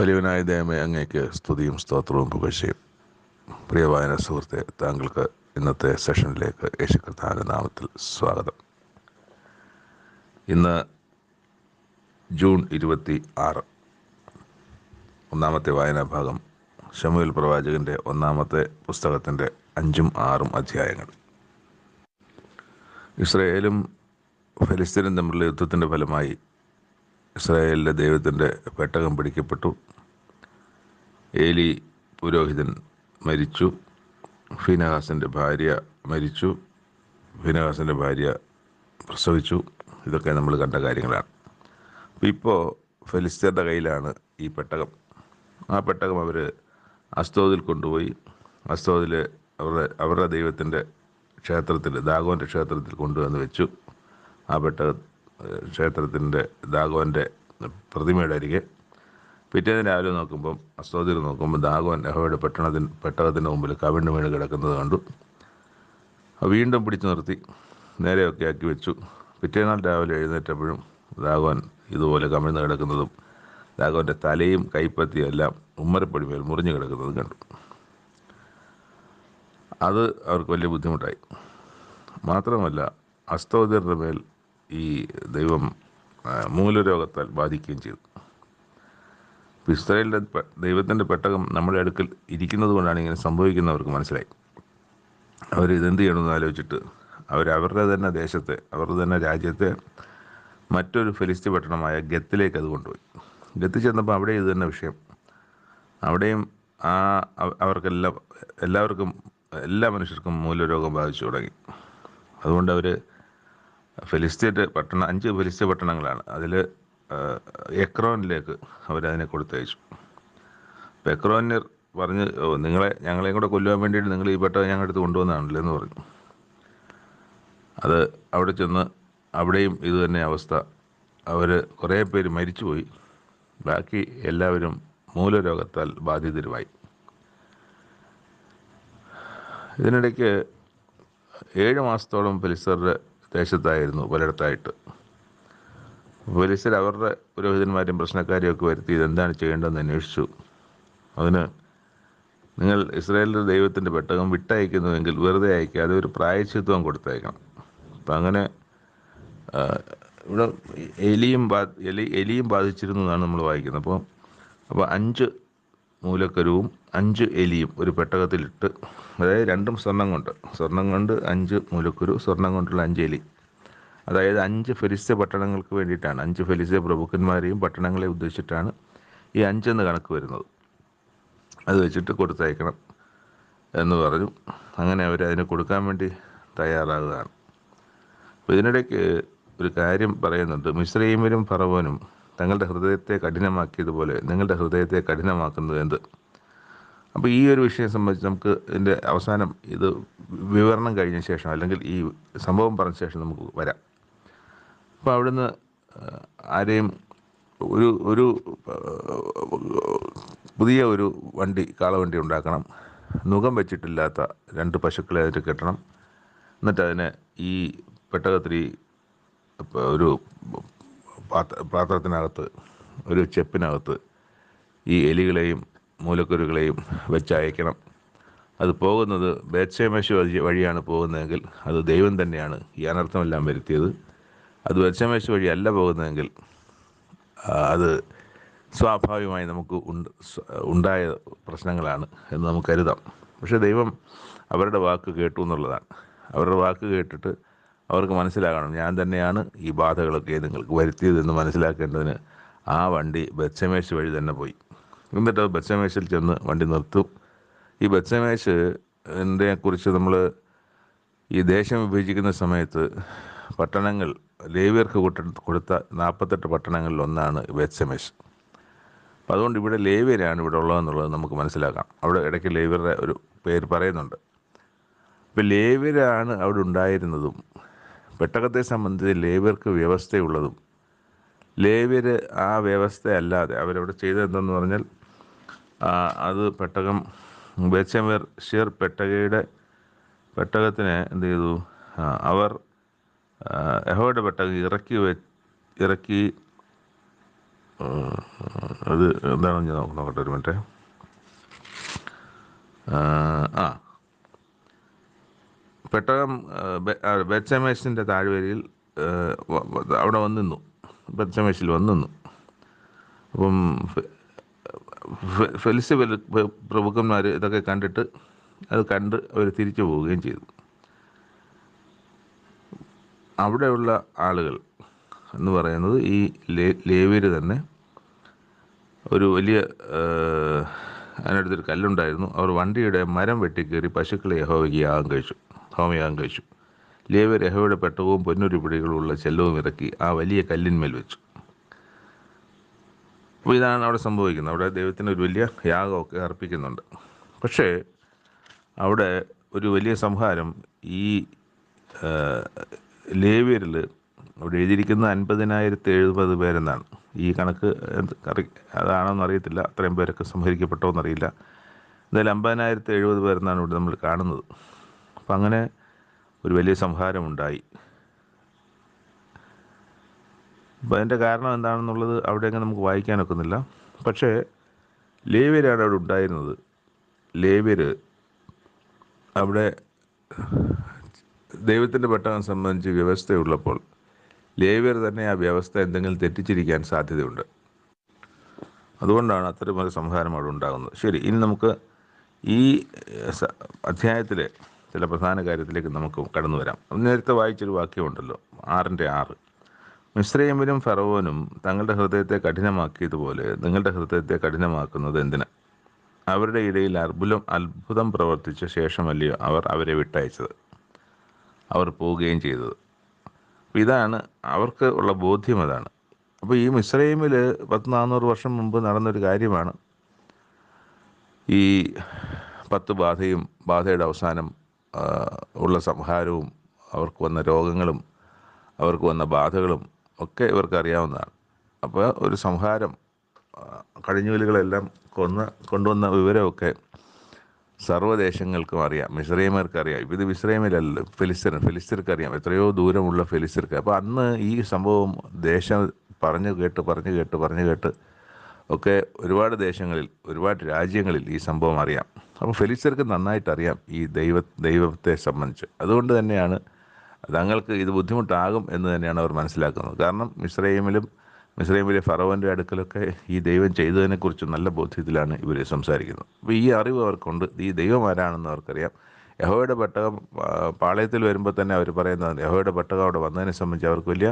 വലിയവനായ ദൈവമേ, അങ്ങേക്ക് സ്തുതിയും സ്തോത്രവും പുകഴ്ചയും. പ്രിയ വായന സുഹൃത്തെ, താങ്കൾക്ക് ഇന്നത്തെ സെഷനിലേക്ക് യേശു കർത്താവിൻ്റെ നാമത്തിൽ സ്വാഗതം. ഇന്ന് ജൂൺ 26. ഒന്നാമത്തെ വായനാഭാഗം ശമൂവേൽ പ്രവാചകൻ്റെ ഒന്നാമത്തെ പുസ്തകത്തിൻ്റെ 5ഉം 6ഉം അധ്യായങ്ങൾ. ഇസ്രായേലും ഫെലിസ്തീനും തമ്മിലുള്ള യുദ്ധത്തിൻ്റെ ഫലമായി ഇസ്രായേലിലെ ദൈവത്തിൻ്റെ പെട്ടകം പിടിക്കപ്പെട്ടു. ഏലി പുരോഹിതൻ മരിച്ചു. ഫീനഹാസിൻ്റെ ഭാര്യ മരിച്ചു. ഫീനഹാസിൻ്റെ ഭാര്യ പ്രസവിച്ചു. ഇതൊക്കെ നമ്മൾ കണ്ട കാര്യങ്ങളാണ്. അപ്പോൾ ഇപ്പോൾ ഫെലിസ്തീൻ്റെ കയ്യിലാണ് ഈ പെട്ടകം. ആ പെട്ടകം അവർ അസ്തോദിൽ കൊണ്ടുപോയി. അസ്തോദിൽ അവരുടെ ദൈവത്തിൻ്റെ ക്ഷേത്രത്തിൽ, ദാഗോൻ്റെ ക്ഷേത്രത്തിൽ കൊണ്ടുവന്ന് വെച്ചു. ആ ക്ഷേത്രത്തിൻ്റെ ദാഗോൻ്റെ പ്രതിമയുടെ അരികെ പിറ്റേന്ന് രാവിലെ നോക്കുമ്പം, അസ്തോദിൽ നോക്കുമ്പോൾ ദാഗോൻ യഹോവയുടെ പെട്ടകത്തിൻ്റെ മുമ്പിൽ കവിണ്ണ് വീണ് കിടക്കുന്നത് കണ്ടു. വീണ്ടും പിടിച്ചു നിർത്തി നേരെയൊക്കെ ആക്കി വെച്ചു. പിറ്റേന്നാൾ രാവിലെ എഴുന്നേറ്റപ്പോഴും ദാഗോൻ ഇതുപോലെ കമിഴ്ന്ന് കിടക്കുന്നതും ദാഗോൻ്റെ തലയും കൈപ്പത്തിയും എല്ലാം ഉമ്മരപ്പടിമേൽ മുറിഞ്ഞു കിടക്കുന്നതും കണ്ടു. അത് അവർക്ക് വലിയ ബുദ്ധിമുട്ടായി. മാത്രമല്ല, അസ്തോദിയരുടെ മേൽ ഈ ദൈവം മൂലരോഗത്താൽ ബാധിക്കുകയും ചെയ്തു. ഇസ്രായേലിൻ്റെ ദൈവത്തിൻ്റെ പെട്ടകം നമ്മുടെ അടുക്കൽ ഇരിക്കുന്നത് കൊണ്ടാണ് ഇങ്ങനെ സംഭവിക്കുന്നവർക്ക് മനസ്സിലായി. അവരിതെന്ത് ചെയ്യണമെന്ന് ആലോചിച്ചിട്ട് അവരുടെ തന്നെ ദേശത്തെ, അവരുടെ തന്നെ രാജ്യത്തെ മറ്റൊരു ഫെലിസ്ത്യ പട്ടണമായ ഗത്തിലേക്ക് അത് കൊണ്ടുപോയി. ഗത്തിൽ ചെന്നപ്പോൾ അവിടെ ഇത് തന്നെ വിഷയം. അവിടെയും എല്ലാ മനുഷ്യർക്കും മൂലരോഗം ബാധിച്ചു തുടങ്ങി. അതുകൊണ്ട് അവർ 5 ഫെലിസ്ത്യ പട്ടണങ്ങളാണ്. അതിൽ എക്രോനിലേക്ക് അവരതിനെ കൊടുത്തയച്ചു. അപ്പോൾ എക്രോന്യർ പറഞ്ഞ്, ഞങ്ങളെയും കൂടെ കൊല്ലുവാൻ വേണ്ടിയിട്ട് നിങ്ങൾ ഈ പെട്ടകം ഞങ്ങളുടെ അടുത്ത് കൊണ്ടുവന്നാണല്ലോ എന്ന് പറഞ്ഞു. അത് അവിടെ ചെന്ന് അവിടെയും ഇത് തന്നെ അവസ്ഥ. അവർ കുറേ പേര് മരിച്ചുപോയി. ബാക്കി എല്ലാവരും മൂലരോഗത്താൽ ബാധിതരുമായി. ഇതിനിടയ്ക്ക് 7 മാസത്തോളം ഫെലിസ്ത്യരുടെ ദേശത്തായിരുന്നു പലയിടത്തായിട്ട്. ഫെലിസ്ത്യർ അവരുടെ പുരോഹിതന്മാരെയും പ്രശ്നക്കാരെയും ഒക്കെ വരുത്തി ഇതെന്താണ് ചെയ്യേണ്ടതെന്ന് അന്വേഷിച്ചു. അതിന്, നിങ്ങൾ ഇസ്രായേലിൻ്റെ ദൈവത്തിൻ്റെ പെട്ടകം വിട്ടയക്കുന്നുവെങ്കിൽ വെറുതെ അയക്കാതെ ഒരു പ്രായശ്ചിത്വം കൊടുത്തയക്കണം. അപ്പം അങ്ങനെ ഇവിടെ എലിയും ബാധിച്ചിരുന്നു എന്നാണ് നമ്മൾ വായിക്കുന്നത്. അപ്പോൾ 5 മൂലക്കരുവും 5 എലിയും ഒരു പെട്ടകത്തിലിട്ട്, അതായത് രണ്ടും സ്വർണം കൊണ്ട് 5 മൂലക്കുരു, സ്വർണം കൊണ്ടുള്ള 5 എലി. അതായത് 5 ഫെലിസ്ത്യ പട്ടണങ്ങൾക്ക് വേണ്ടിയിട്ടാണ്, 5 ഫെലിസ്ത്യ പ്രഭുക്കന്മാരെയും പട്ടണങ്ങളെ ഉദ്ദേശിച്ചിട്ടാണ് ഈ 5 എന്ന് കണക്ക് വരുന്നത്. അത് വെച്ചിട്ട് കൊടുത്തയക്കണം എന്ന് പറഞ്ഞു. അങ്ങനെ അവരതിന് കൊടുക്കാൻ വേണ്ടി തയ്യാറാകുകയാണ്. അപ്പോൾ ഇതിനിടയ്ക്ക് ഒരു കാര്യം പറയുന്നുണ്ട്. മിസ്രയീമ്യരും ഫറവോനും തങ്ങളുടെ ഹൃദയത്തെ കഠിനമാക്കിയതുപോലെ നിങ്ങളുടെ ഹൃദയത്തെ കഠിനമാക്കുന്നത് എന്ത്? അപ്പോൾ ഈ ഒരു വിഷയം സംബന്ധിച്ച് നമുക്ക് ഇതിൻ്റെ അവസാനം ഇത് വിവരണം കഴിഞ്ഞ ശേഷം, അല്ലെങ്കിൽ ഈ സംഭവം പറഞ്ഞ ശേഷം നമുക്ക് വരാം. അപ്പോൾ അവിടുന്ന് ആരെയും ഒരു പുതിയ ഒരു കാളവണ്ടി ഉണ്ടാക്കണം. നുകം വെച്ചിട്ടില്ലാത്ത 2 പശുക്കളെ അതിൽ കെട്ടണം. എന്നിട്ട് അതിനെ ഈ പെട്ടകത്തിൽ ഒരു പാത്രത്തിനകത്ത്, ഒരു ചെപ്പിനകത്ത് ഈ എലികളെയും മൂലക്കുരുകളെയും വെച്ചയക്കണം. അത് പോകുന്നത് ബേത്ശേമെശ് വഴിയാണ് പോകുന്നതെങ്കിൽ അത് ദൈവം തന്നെയാണ് ഈ അനർത്ഥമെല്ലാം വരുത്തിയത്. അത് ബേത്ശേമെശ് വഴിയല്ല പോകുന്നതെങ്കിൽ അത് സ്വാഭാവികമായി നമുക്ക് ഉണ്ടായ പ്രശ്നങ്ങളാണ് എന്ന് നമുക്ക് കരുതാം. പക്ഷേ ദൈവം അവരുടെ വാക്ക് കേട്ടു എന്നുള്ളതാണ്. അവരുടെ വാക്ക് കേട്ടിട്ട് അവർക്ക് മനസ്സിലാകണം, ഞാൻ തന്നെയാണ് ഈ ബാധകളൊക്കെ നിങ്ങൾക്ക് വരുത്തിയതെന്ന് മനസ്സിലാക്കേണ്ടതിന് ആ വണ്ടി ബേത്ശേമെശ് വഴി തന്നെ പോയി. എന്നിട്ട് ബേത്ശേമെശിൽ ചെന്ന് വണ്ടി നിർത്തും. ഈ ബേത്ശേമെശിനെ കുറിച്ച് നമ്മൾ ഈ ദേശം വിഭജിക്കുന്ന സമയത്ത് പട്ടണങ്ങൾ, ലേവ്യർക്ക് കൊടുത്ത 48 പട്ടണങ്ങളിൽ ഒന്നാണ് ബേത്ശേമെശ്. അപ്പോൾ അതുകൊണ്ട് ഇവിടെ ലേവ്യരാണ് ഇവിടെ ഉള്ളതെന്നുള്ളത് നമുക്ക് മനസ്സിലാക്കാം. അവിടെ ഇടയ്ക്ക് ലേവ്യരുടെ ഒരു പേര് പറയുന്നുണ്ട്. ഇപ്പോൾ ലേവ്യരാണ് അവിടെ ഉണ്ടായിരുന്നതും പെട്ടകത്തെ സംബന്ധിച്ച് ലേവ്യർക്ക് വ്യവസ്ഥയുള്ളതും. ലേവ്യർ ആ വ്യവസ്ഥയല്ലാതെ അവരവിടെ ചെയ്തതെന്തെന്ന് പറഞ്ഞാൽ, അത് പെട്ടകം ബേത്ശേമെശ് പെട്ടകത്തിന് എന്ത് ചെയ്തു? അവർ യഹോവയുടെ പെട്ടകം ഇറക്കി അത് എന്താണെന്ന് ഞാൻ നോക്കട്ടെ ഒരു മിനിറ്റ്. ആ പെട്ടകം ബെത്സമേസിൻ്റെ താഴ്വരയിൽ അവിടെ വന്നിന്നു, ബെത്സമേസിൽ വന്നിന്നു. അപ്പം ഫെലിസ്ത്യ പ്രഭുക്കന്മാർ ഇതൊക്കെ കണ്ടിട്ട് അത് കണ്ട് അവർ തിരിച്ചു പോവുകയും ചെയ്തു. അവിടെയുള്ള ആളുകൾ എന്ന് പറയുന്നത് ഈ ലേവ്യർ തന്നെ ഒരു വലിയ അതിനടുത്തൊരു കല്ലുണ്ടായിരുന്നു. അവർ വണ്ടിയുടെ മരം വെട്ടിക്കയറി പശുക്കളെ യഹോവയ്ക്ക് ഹോമയാഗം കഴിച്ചു. ലേവ്യർ യഹോവയുടെ പെട്ടകവും പൊന്നുരുപിടികളുള്ള ചെല്ലവും ഇറക്കി ആ വലിയ കല്ലിന്മേൽ വെച്ചു. അപ്പോൾ ഇതാണ് അവിടെ സംഭവിക്കുന്നത്. അവിടെ ദൈവത്തിന് ഒരു വലിയ യാഗമൊക്കെ അർപ്പിക്കുന്നുണ്ട്. പക്ഷേ അവിടെ ഒരു വലിയ സംഹാരം ഈ ലേവ്യരിൽ അവിടെ എഴുതിയിരിക്കുന്ന 50,070 പേരെന്നാണ്. ഈ കണക്ക് അതാണോന്ന് അറിയത്തില്ല, അത്രയും പേരൊക്കെ സംഹരിക്കപ്പെട്ടോന്നറിയില്ല. എന്തായാലും 50,070 പേരെന്നാണ് ഇവിടെ നമ്മൾ കാണുന്നത്. അപ്പം അങ്ങനെ ഒരു വലിയ സംഹാരമുണ്ടായി. അപ്പം അതിൻ്റെ കാരണം എന്താണെന്നുള്ളത് അവിടെയൊക്കെ നമുക്ക് വായിക്കാനൊക്കുന്നില്ല. പക്ഷേ ലേവ്യരാണ് അവിടെ ഉണ്ടായിരുന്നത്. ലേവ്യർ അവിടെ ദൈവത്തിൻ്റെ പെട്ടകം സംബന്ധിച്ച് വ്യവസ്ഥയുള്ളപ്പോൾ ലേവ്യർ തന്നെ ആ വ്യവസ്ഥ എന്തെങ്കിലും തെറ്റിച്ചിരിക്കാൻ സാധ്യതയുണ്ട്. അതുകൊണ്ടാണ് അത്തരമൊരു സംഹാരം അവിടെ ഉണ്ടാകുന്നത്. ശരി, ഇനി നമുക്ക് ഈ അധ്യായത്തിലെ ചില പ്രധാന കാര്യത്തിലേക്ക് നമുക്ക് കടന്നു വരാം. നേരത്തെ വായിച്ചൊരു വാക്യമുണ്ടല്ലോ, 6:6. മിസ്രയീമിലും ഫറവോനും തങ്ങളുടെ ഹൃദയത്തെ കഠിനമാക്കിയതുപോലെ നിങ്ങളുടെ ഹൃദയത്തെ കഠിനമാക്കുന്നത് എന്തിന്? അവരുടെ ഇടയിൽ അത്ഭുതം പ്രവർത്തിച്ച ശേഷമല്ലയോ അവർ അവരെ വിട്ടയച്ചത്, അവർ പോവുകയും ചെയ്തത്. ഇതാണ് അവർക്ക് ഉള്ള ബോധ്യം. അതാണ്. അപ്പോൾ ഈ മിസ്രയീമിൽ 400 വർഷം മുമ്പ് നടന്നൊരു കാര്യമാണ് ഈ 10 ബാധയും ബാധയുടെ അവസാനം ഉള്ള സംഹാരവും അവർക്ക് വന്ന രോഗങ്ങളും അവർക്ക് വന്ന ബാധകളും ഒക്കെ ഇവർക്ക് അറിയാവുന്നതാണ്. അപ്പോൾ ഒരു സംഹാരം കടിഞ്ഞൂലുകളെല്ലാം കൊണ്ടുവന്ന വിവരമൊക്കെ സർവ്വദേശങ്ങൾക്കും അറിയാം. മിസ്രയീമർക്കറിയാം. ഇത് മിസ്രയീമിലല്ല, ഫെലിസ്ത്യർക്കറിയാം, എത്രയോ ദൂരമുള്ള ഫെലിസ്ത്യർക്ക്. അപ്പോൾ അന്ന് ഈ സംഭവം ദേശം പറഞ്ഞു കേട്ട് ഒക്കെ ഒരുപാട് ദേശങ്ങളിൽ ഒരുപാട് രാജ്യങ്ങളിൽ ഈ സംഭവം അറിയാം. അപ്പോൾ ഫെലിസ്ത്യർക്ക് നന്നായിട്ടറിയാം ഈ ദൈവത്തെ സംബന്ധിച്ച്. അതുകൊണ്ട് തന്നെയാണ് തങ്ങൾക്ക് ഇത് ബുദ്ധിമുട്ടാകും എന്ന് തന്നെയാണ് അവർ മനസ്സിലാക്കുന്നത്. കാരണം മിസ്രയീമിലെ ഫറവോൻ്റെ അടുക്കലൊക്കെ ഈ ദൈവം ചെയ്തതിനെക്കുറിച്ച് നല്ല ബോധ്യത്തിലാണ് ഇവർ സംസാരിക്കുന്നത്. അപ്പോൾ ഈ അറിവ് അവർക്കുണ്ട്. ഈ ദൈവം ആരാണെന്ന് അവർക്കറിയാം. യഹോവയുടെ പെട്ടകം പാളയത്തിൽ വരുമ്പോൾ തന്നെ അവർ പറയുന്നത് യഹോവയുടെ പെട്ടകം അവിടെ വന്നതിനെ സംബന്ധിച്ച് അവർക്ക് വലിയ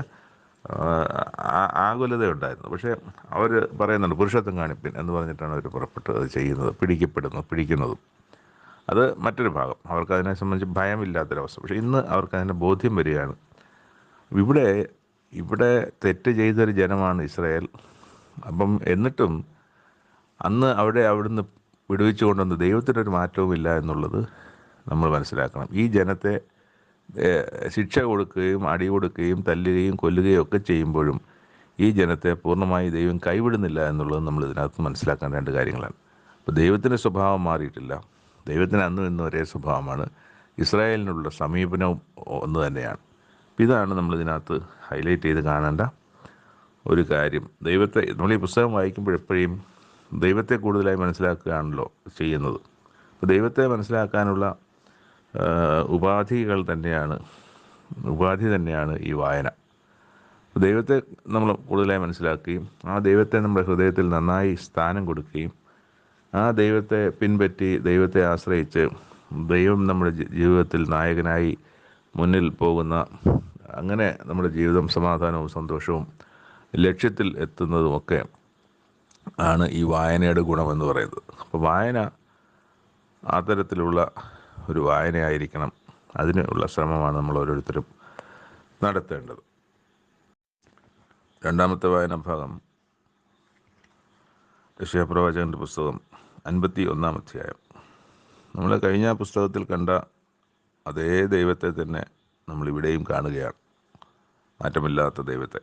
ആകുലതയുണ്ടായിരുന്നു. പക്ഷേ അവർ പറയുന്നുണ്ട് പുരുഷത്വം കാണിപ്പിൻ എന്ന് പറഞ്ഞിട്ടാണ് അവർ പുറപ്പെട്ട് അത് ചെയ്യുന്നത്, പിടിക്കുന്നതും. അത് മറ്റൊരു ഭാഗം. അവർക്കതിനെ സംബന്ധിച്ച് ഭയമില്ലാത്തൊരവസ്ഥ. പക്ഷേ ഇന്ന് അവർക്കതിൻ്റെ ബോധ്യം വരികയാണ്. ഇവിടെ തെറ്റ് ചെയ്തൊരു ജനമാണ് ഇസ്രായേൽ. അപ്പം എന്നിട്ടും അന്ന് അവിടുന്ന് വിടുവിച്ചു കൊണ്ടുവന്ന് ദൈവത്തിനൊരു മാറ്റവുമില്ല എന്നുള്ളത് നമ്മൾ മനസ്സിലാക്കണം. ഈ ജനത്തെ ശിക്ഷ കൊടുക്കുകയും അടി കൊടുക്കുകയും തല്ലുകയും കൊല്ലുകയും ഒക്കെ ചെയ്യുമ്പോഴും ഈ ജനത്തെ പൂർണ്ണമായി ദൈവം കൈവിടുന്നില്ല എന്നുള്ളത് നമ്മൾ ഇതിനകത്ത് മനസ്സിലാക്കാൻ രണ്ട് കാര്യങ്ങളാണ്. അപ്പോൾ ദൈവത്തിൻ്റെ സ്വഭാവം മാറിയിട്ടില്ല. ദൈവത്തിന് അന്നും ഇന്നും ഒരേ സ്വഭാവമാണ്. ഇസ്രായേലിനുള്ള സമീപനവും ഒന്ന് തന്നെയാണ്. ഇതാണ് നമ്മളിതിനകത്ത് ഹൈലൈറ്റ് ചെയ്ത് കാണേണ്ട ഒരു കാര്യം. നമ്മൾ ഈ പുസ്തകം വായിക്കുമ്പോഴെപ്പോഴും ദൈവത്തെ കൂടുതലായി മനസ്സിലാക്കുകയാണല്ലോ ചെയ്യുന്നത്. അപ്പോൾ ദൈവത്തെ മനസ്സിലാക്കാനുള്ള ഉപാധി തന്നെയാണ് ഈ വായന. ദൈവത്തെ നമ്മൾ കൂടുതലായി മനസ്സിലാക്കുകയും ആ ദൈവത്തെ നമ്മുടെ ഹൃദയത്തിൽ നന്നായി സ്ഥാനം കൊടുക്കുകയും ആ ദൈവത്തെ പിൻപറ്റി ദൈവത്തെ ആശ്രയിച്ച് ദൈവം നമ്മുടെ ജീവിതത്തിൽ നായകനായി മുന്നിൽ പോകുന്ന, അങ്ങനെ നമ്മുടെ ജീവിതം സമാധാനവും സന്തോഷവും ലക്ഷ്യത്തിൽ എത്തുന്നതുമൊക്കെ ആണ് ഈ വായനയുടെ ഗുണമെന്ന് പറയുന്നത്. അപ്പോൾ വായന ആ തരത്തിലുള്ള ഒരു വായനയായിരിക്കണം. അതിനുള്ള ശ്രമമാണ് നമ്മൾ ഓരോരുത്തരും നടത്തേണ്ടത്. രണ്ടാമത്തെ വായനാ ഭാഗം യെശയ്യാപ്രവാചകൻ്റെ പുസ്തകം 51-ാം അധ്യായം. നമ്മൾ കഴിഞ്ഞ പുസ്തകത്തിൽ കണ്ട അതേ ദൈവത്തെ തന്നെ നമ്മളിവിടെയും കാണുകയാണ്, മാറ്റമില്ലാത്ത ദൈവത്തെ.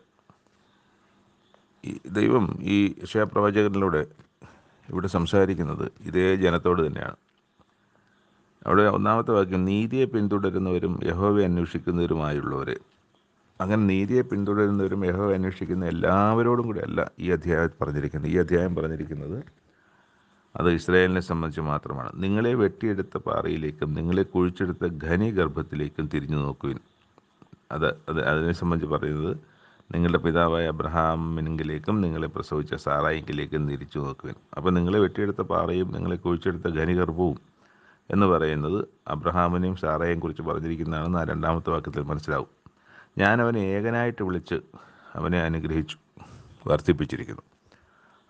ഈ ദൈവം ഈ യെശയ്യാപ്രവാചകനിലൂടെ ഇവിടെ സംസാരിക്കുന്നത് ഇതേ ജനത്തോട് തന്നെയാണ്. അവിടെ 1-ാമത്തെ വാക്യം, നീതിയെ പിന്തുടരുന്നവരും യഹോവയെ അന്വേഷിക്കുന്നവരുമായുള്ളവരെ. അങ്ങനെ നീതിയെ പിന്തുടരുന്നവരും യഹോവ അന്വേഷിക്കുന്ന എല്ലാവരോടും കൂടി അല്ല ഈ അധ്യായം പറഞ്ഞിരിക്കുന്നത് അത് ഇസ്രായേലിനെ സംബന്ധിച്ച് മാത്രമാണ്. നിങ്ങളെ വെട്ടിയെടുത്ത പാറയിലേക്കും നിങ്ങളെ കുഴിച്ചെടുത്ത ഖനിഗർഭത്തിലേക്കും തിരിഞ്ഞു നോക്കുവിൻ. അതിനെ സംബന്ധിച്ച് പറയുന്നത് നിങ്ങളുടെ പിതാവായ അബ്രഹാമിനെങ്കിലേക്കും നിങ്ങളെ പ്രസവിച്ച സാറായിങ്കിലേക്കും തിരിച്ചു നോക്കുവിൻ. അപ്പം നിങ്ങളെ വെട്ടിയെടുത്ത പാറയും നിങ്ങളെ കുഴിച്ചെടുത്ത ഖനിഗർഭവും എന്ന് പറയുന്നത് അബ്രഹാമിനെയും സാറയെയും കുറിച്ച് പറഞ്ഞിരിക്കുന്നതാണെന്ന് ആ 2-ാമത്തെ വാക്യത്തിൽ മനസ്സിലാവും. ഞാൻ അവനെ ഏകനായിട്ട് വിളിച്ച് അവനെ അനുഗ്രഹിച്ചു, വർദ്ധിപ്പിച്ചിരിക്കുന്നു.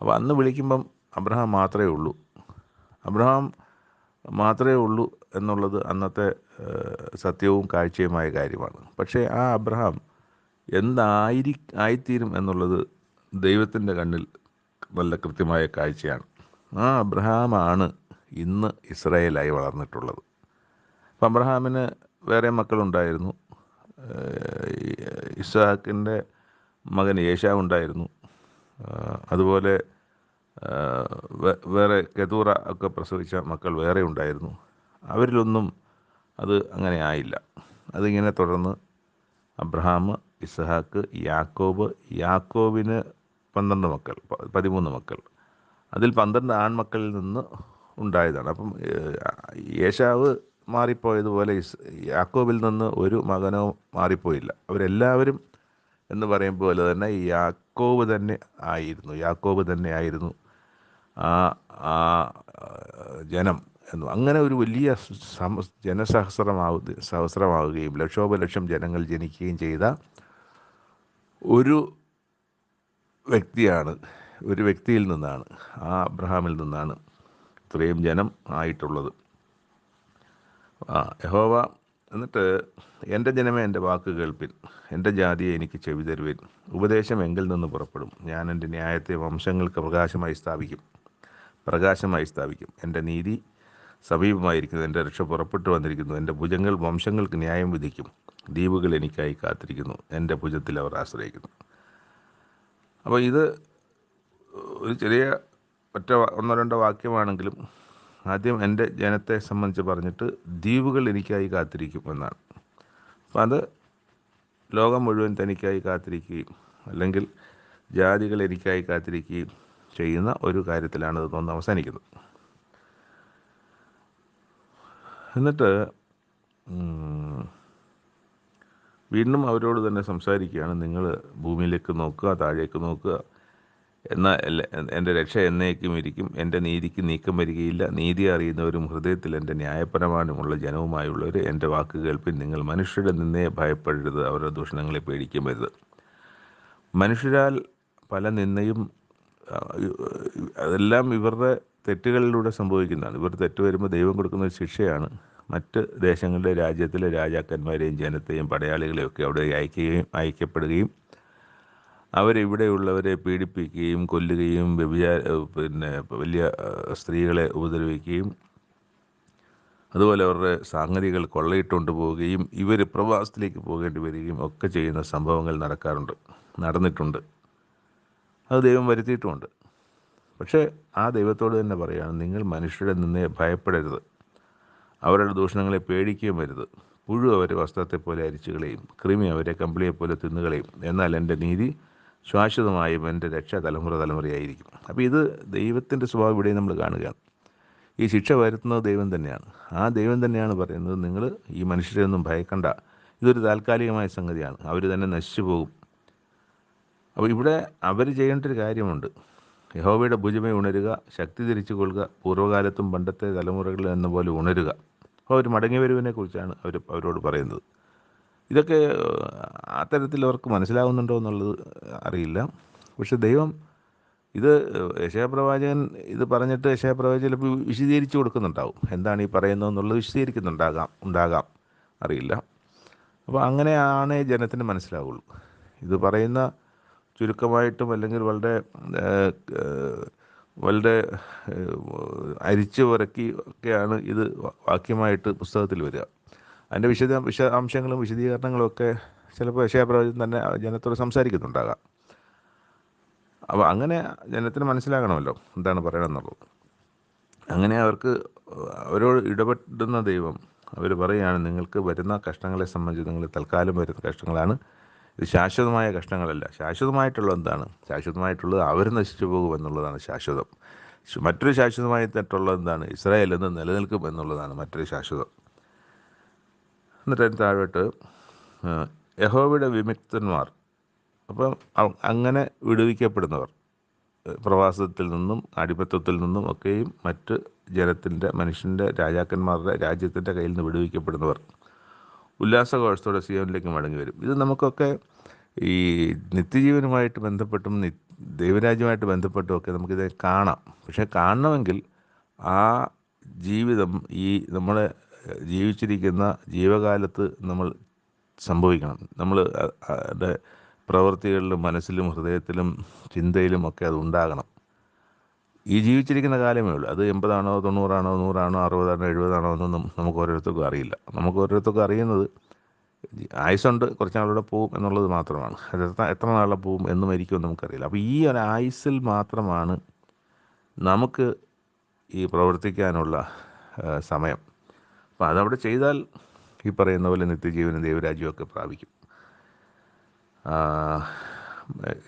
അപ്പോൾ അന്ന് വിളിക്കുമ്പം അബ്രഹാം മാത്രമേ ഉള്ളൂ എന്നുള്ളത് അന്നത്തെ സത്യവും കാഴ്ചയുമായ കാര്യമാണ്. പക്ഷേ ആ അബ്രഹാം ആയിത്തീരും എന്നുള്ളത് ദൈവത്തിൻ്റെ കണ്ണിൽ നല്ല കൃത്യമായ കാഴ്ചയാണ്. ആ അബ്രഹാമാണ് ഇന്ന് ഇസ്രായേലായി വളർന്നിട്ടുള്ളത്. അപ്പം അബ്രഹാമിന് വേറെ മക്കളുണ്ടായിരുന്നു. ഇസ്ഹാക്കിൻ്റെ മകൻ ഏശാവ് ഉണ്ടായിരുന്നു. അതുപോലെ വേറെ കെതൂറ ഒക്കെ പ്രസവിച്ച മക്കൾ വേറെ ഉണ്ടായിരുന്നു. അവരിലൊന്നും അത് അങ്ങനെ ആയില്ല. അതിങ്ങനെ തുടർന്ന് അബ്രഹാം, ഇസ്ഹാക്ക്, യാക്കോബിന് 13 മക്കൾ. അതിൽ 12 ആൺമക്കളിൽ നിന്ന് ഉണ്ടായതാണ്. അപ്പം ഏശാവ് മാറിപ്പോയതുപോലെ യാക്കോബിൽ നിന്ന് ഒരു മകനോ മാറിപ്പോയില്ല. അവരെല്ലാവരും എന്ന് പറയും പോലെ തന്നെ യാക്കോബ് തന്നെ ആയിരുന്നു ആ ജനം എന്നു. അങ്ങനെ ഒരു വലിയ സഹസ്രമാവുകയും ലക്ഷോപലക്ഷം ജനങ്ങൾ ജനിക്കുകയും ചെയ്ത ഒരു വ്യക്തിയിൽ നിന്നാണ്, ആ അബ്രഹാമിൽ നിന്നാണ് ഇത്രയും ജനം ആയിട്ടുള്ളത്. യഹോവ എന്നിട്ട് എൻ്റെ ജനമേ എൻ്റെ വാക്ക് കേൾപ്പിൻ, എൻ്റെ ജാതിയെ എനിക്ക് ചെവി തരുവിൻ. ഉപദേശം എങ്കിൽ നിന്ന് പുറപ്പെടും. ഞാൻ എൻ്റെ ന്യായത്തെ വംശങ്ങൾക്ക് പ്രകാശമായി സ്ഥാപിക്കും. എൻ്റെ നീതി സമീപമായിരിക്കുന്നു, എൻ്റെ രക്ഷ പുറപ്പെട്ടു വന്നിരിക്കുന്നു. എൻ്റെ ഭുജങ്ങൾ വംശങ്ങൾക്ക് ന്യായം വിധിക്കും. ദ്വീപുകൾ എനിക്കായി കാത്തിരിക്കുന്നു, എൻ്റെ ഭുജത്തിൽ അവർ ആശ്രയിക്കുന്നു. അപ്പോൾ ഇത് ഒരു ചെറിയ ഒന്നോ രണ്ടോ വാക്യമാണെങ്കിലും ആദ്യം എൻ്റെ ജനത്തെ സംബന്ധിച്ച് പറഞ്ഞിട്ട് ദ്വീപുകൾ എനിക്കായി കാത്തിരിക്കും എന്നാണ്. അപ്പം അത് ലോകം മുഴുവൻ തനിക്കായി കാത്തിരിക്കുകയും അല്ലെങ്കിൽ ജാതികൾ എനിക്കായി കാത്തിരിക്കുകയും ചെയ്യുന്ന ഒരു കാര്യത്തിലാണ് ഇത് തോന്നുന്നു അവസാനിക്കുന്നത്. എന്നിട്ട് വീണ്ടും അവരോട് തന്നെ സംസാരിക്കുകയാണ്. നിങ്ങൾ ഭൂമിയിലേക്ക് നോക്കുക, താഴേക്ക് നോക്കുക, എന്നാൽ എൻ്റെ രക്ഷ എന്നേക്കും ഇരിക്കും. എൻ്റെ നീതിക്ക് നീക്കം വരികയില്ല. നീതി അറിയുന്നവരും ഹൃദയത്തിൽ എൻ്റെ ന്യായപ്രമാണമുള്ള ജനവുമായുള്ളവർ എൻ്റെ വാക്ക് കേൾപ്പിൻ. നിങ്ങൾ മനുഷ്യരുടെ നിന്നയെ ഭയപ്പെടരുത്, അവരുടെ ദൂഷണങ്ങളെ പേടിക്കും വരുത്. മനുഷ്യരാൽ പല നിന്നയും അതെല്ലാം ഇവരുടെ തെറ്റുകളിലൂടെ സംഭവിക്കുന്നതാണ്. ഇവർ തെറ്റ് വരുമ്പോൾ ദൈവം കൊടുക്കുന്ന ഒരു ശിക്ഷയാണ്. മറ്റ് ദേശങ്ങളിലെ രാജ്യത്തിലെ രാജാക്കന്മാരെയും ജനത്തെയും പടയാളികളെയൊക്കെ അവിടെ അയക്കപ്പെടുകയും അവരിവിടെയുള്ളവരെ പീഡിപ്പിക്കുകയും കൊല്ലുകയും വലിയ സ്ത്രീകളെ ഉപദ്രവിക്കുകയും അതുപോലെ അവരുടെ സംഗതികൾ കൊള്ളയിട്ടുകൊണ്ട് പോവുകയും ഇവർ പ്രവാസത്തിലേക്ക് പോകേണ്ടി വരികയും ഒക്കെ ചെയ്യുന്ന സംഭവങ്ങൾ നടന്നിട്ടുണ്ട്. അത് ദൈവം വരുത്തിയിട്ടുമുണ്ട്. പക്ഷേ ആ ദൈവത്തോട് തന്നെ പറയുകയാണ്, നിങ്ങൾ മനുഷ്യരുടെ നിന്നയെ ഭയപ്പെടരുത്, അവരുടെ ദൂഷണങ്ങളെ പേടിക്കുകയും വരുത്. പുഴു അവരെ വസ്ത്രത്തെ പോലെ അരിച്ചു കളയും, കൃമി അവരെ കമ്പിളിയെപ്പോലെ തിന്നുകളയും. എന്നാൽ എൻ്റെ നീതി ശാശ്വതമായും എൻ്റെ രക്ഷ തലമുറയായിരിക്കും. അപ്പോൾ ഇത് ദൈവത്തിൻ്റെ സ്വഭാവം ഇവിടെ നമ്മൾ കാണുകയാണ്. ഈ ശിക്ഷ വരുത്തുന്നത് ദൈവം തന്നെയാണ്. ആ ദൈവം തന്നെയാണ് പറയുന്നത്, നിങ്ങൾ ഈ മനുഷ്യരെയൊന്നും ഭയക്കണ്ട, ഇതൊരു താൽക്കാലികമായ സംഗതിയാണ്, അവർ തന്നെ നശിച്ചു പോകും. അപ്പോൾ ഇവിടെ അവർ ചെയ്യേണ്ട ഒരു കാര്യമുണ്ട്. യഹോവയുടെ ഭുജമേ ഉണരുക, ശക്തി തിരിച്ചു കൊള്ളുക, പൂർവ്വകാലത്തും പണ്ടത്തെ തലമുറകളിൽ എന്ന പോലെ ഉണരുക. അപ്പോൾ അവർ മടങ്ങി വരുവിനെ കുറിച്ചാണ് അവരോട് പറയുന്നത്. ഇതൊക്കെ ആ തരത്തിൽ അവർക്ക് മനസ്സിലാവുന്നുണ്ടോ എന്നുള്ളത് അറിയില്ല. പക്ഷെ ദൈവം ഇത് യെശയ്യാപ്രവാചകൻ ഇത് പറഞ്ഞിട്ട് യെശയ്യാപ്രവാചകൻ ചിലപ്പോൾ വിശദീകരിച്ചു കൊടുക്കുന്നുണ്ടാവും. എന്താണ് ഈ പറയുന്നതെന്നുള്ളത് ഉണ്ടാകാം, അറിയില്ല. അപ്പോൾ അങ്ങനെയാണ് ജനത്തിന് മനസ്സിലാവുള്ളൂ. ഇത് പറയുന്ന ചുരുക്കമായിട്ടും അല്ലെങ്കിൽ വളരെ അരിച്ചു ഉറക്കി ഒക്കെയാണ് ഇത് വാക്യമായിട്ട് പുസ്തകത്തിൽ വരിക. അതിൻ്റെ വിശദാംശങ്ങളും വിശദീകരണങ്ങളും ഒക്കെ ചിലപ്പോൾ യെശയ്യാപ്രവാചകൻ തന്നെ ജനത്തോട് സംസാരിക്കുന്നുണ്ടാകാം. അപ്പോൾ അങ്ങനെ ജനത്തിന് മനസ്സിലാകണമല്ലോ എന്താണ് പറയണമെന്നുള്ളത്. അങ്ങനെ അവരോട് ഇടപെടുന്ന ദൈവം അവർ പറയുകയാണ്, നിങ്ങൾക്ക് വരുന്ന കഷ്ടങ്ങളെ സംബന്ധിച്ച് നിങ്ങൾ തൽക്കാലം വരുന്ന കഷ്ടങ്ങളാണ്, ഇത് ശാശ്വതമായ കഷ്ടങ്ങളല്ല. ശാശ്വതമായിട്ടുള്ളത് എന്താണ്? ശാശ്വതമായിട്ടുള്ളത് അവർ നശിച്ചു പോകുമെന്നുള്ളതാണ് ശാശ്വതം. മറ്റൊരു ശാശ്വതമായിട്ടുള്ളത് എന്താണ്? ഇസ്രായേൽ എന്ന് നിലനിൽക്കും എന്നുള്ളതാണ് മറ്റൊരു ശാശ്വതം. എന്നിട്ട് അതിന് താഴോട്ട് യഹോവയുടെ വിമുക്തന്മാർ, അപ്പം അങ്ങനെ വിടുവിക്കപ്പെടുന്നവർ, പ്രവാസത്തിൽ നിന്നും അടിമത്തത്തിൽ നിന്നും ഒക്കെയും മറ്റ് ജനത്തിൻ്റെ, മനുഷ്യൻ്റെ, രാജാക്കന്മാരുടെ, രാജ്യത്തിൻ്റെ കയ്യിൽ നിന്ന് വിടുവിക്കപ്പെടുന്നവർ ഉല്ലാസഘോഷത്തോടെ സിയോനിലേക്ക് മടങ്ങി വരും. ഇത് നമുക്കൊക്കെ ഈ നിത്യജീവനുമായിട്ട് ബന്ധപ്പെട്ടും ദൈവരാജ്യമായിട്ട് ബന്ധപ്പെട്ടും ഒക്കെ നമുക്കിത് കാണാം. പക്ഷേ കാണണമെങ്കിൽ ആ ജീവിതം ഈ നമ്മളെ ജീവിച്ചിരിക്കുന്ന ജീവകാലത്ത് നമ്മൾ സംഭവിക്കണം. നമ്മൾ പ്രവൃത്തികളിലും മനസ്സിലും ഹൃദയത്തിലും ചിന്തയിലും ഒക്കെ അത് ഉണ്ടാകണം. ഈ ജീവിച്ചിരിക്കുന്ന കാലമേ ഉള്ളൂ. അത് 80 ആണോ 90 ആണോ 100 ആണോ 60 ആണോ 70 ആണോ എന്നൊന്നും നമുക്ക് ഓരോരുത്തർക്കും അറിയില്ല. നമുക്ക് ഓരോരുത്തർക്കും അറിയുന്നത് ആയുസ്സുണ്ട്, കുറച്ച് നാളിലൂടെ പോവും എന്നുള്ളത് മാത്രമാണ്. അത് എത്ര നാളിൽ പോവും എന്ന് മരിക്കുമെന്ന് നമുക്കറിയില്ല. അപ്പോൾ ഈ ഒരു ആയുസ്സിൽ മാത്രമാണ് നമുക്ക് ഈ പ്രവർത്തിക്കാനുള്ള സമയം. അപ്പോൾ അതവിടെ ചെയ്താൽ ഈ പറയുന്ന പോലെ നിത്യജീവനും ദൈവരാജ്യമൊക്കെ പ്രാപിക്കും.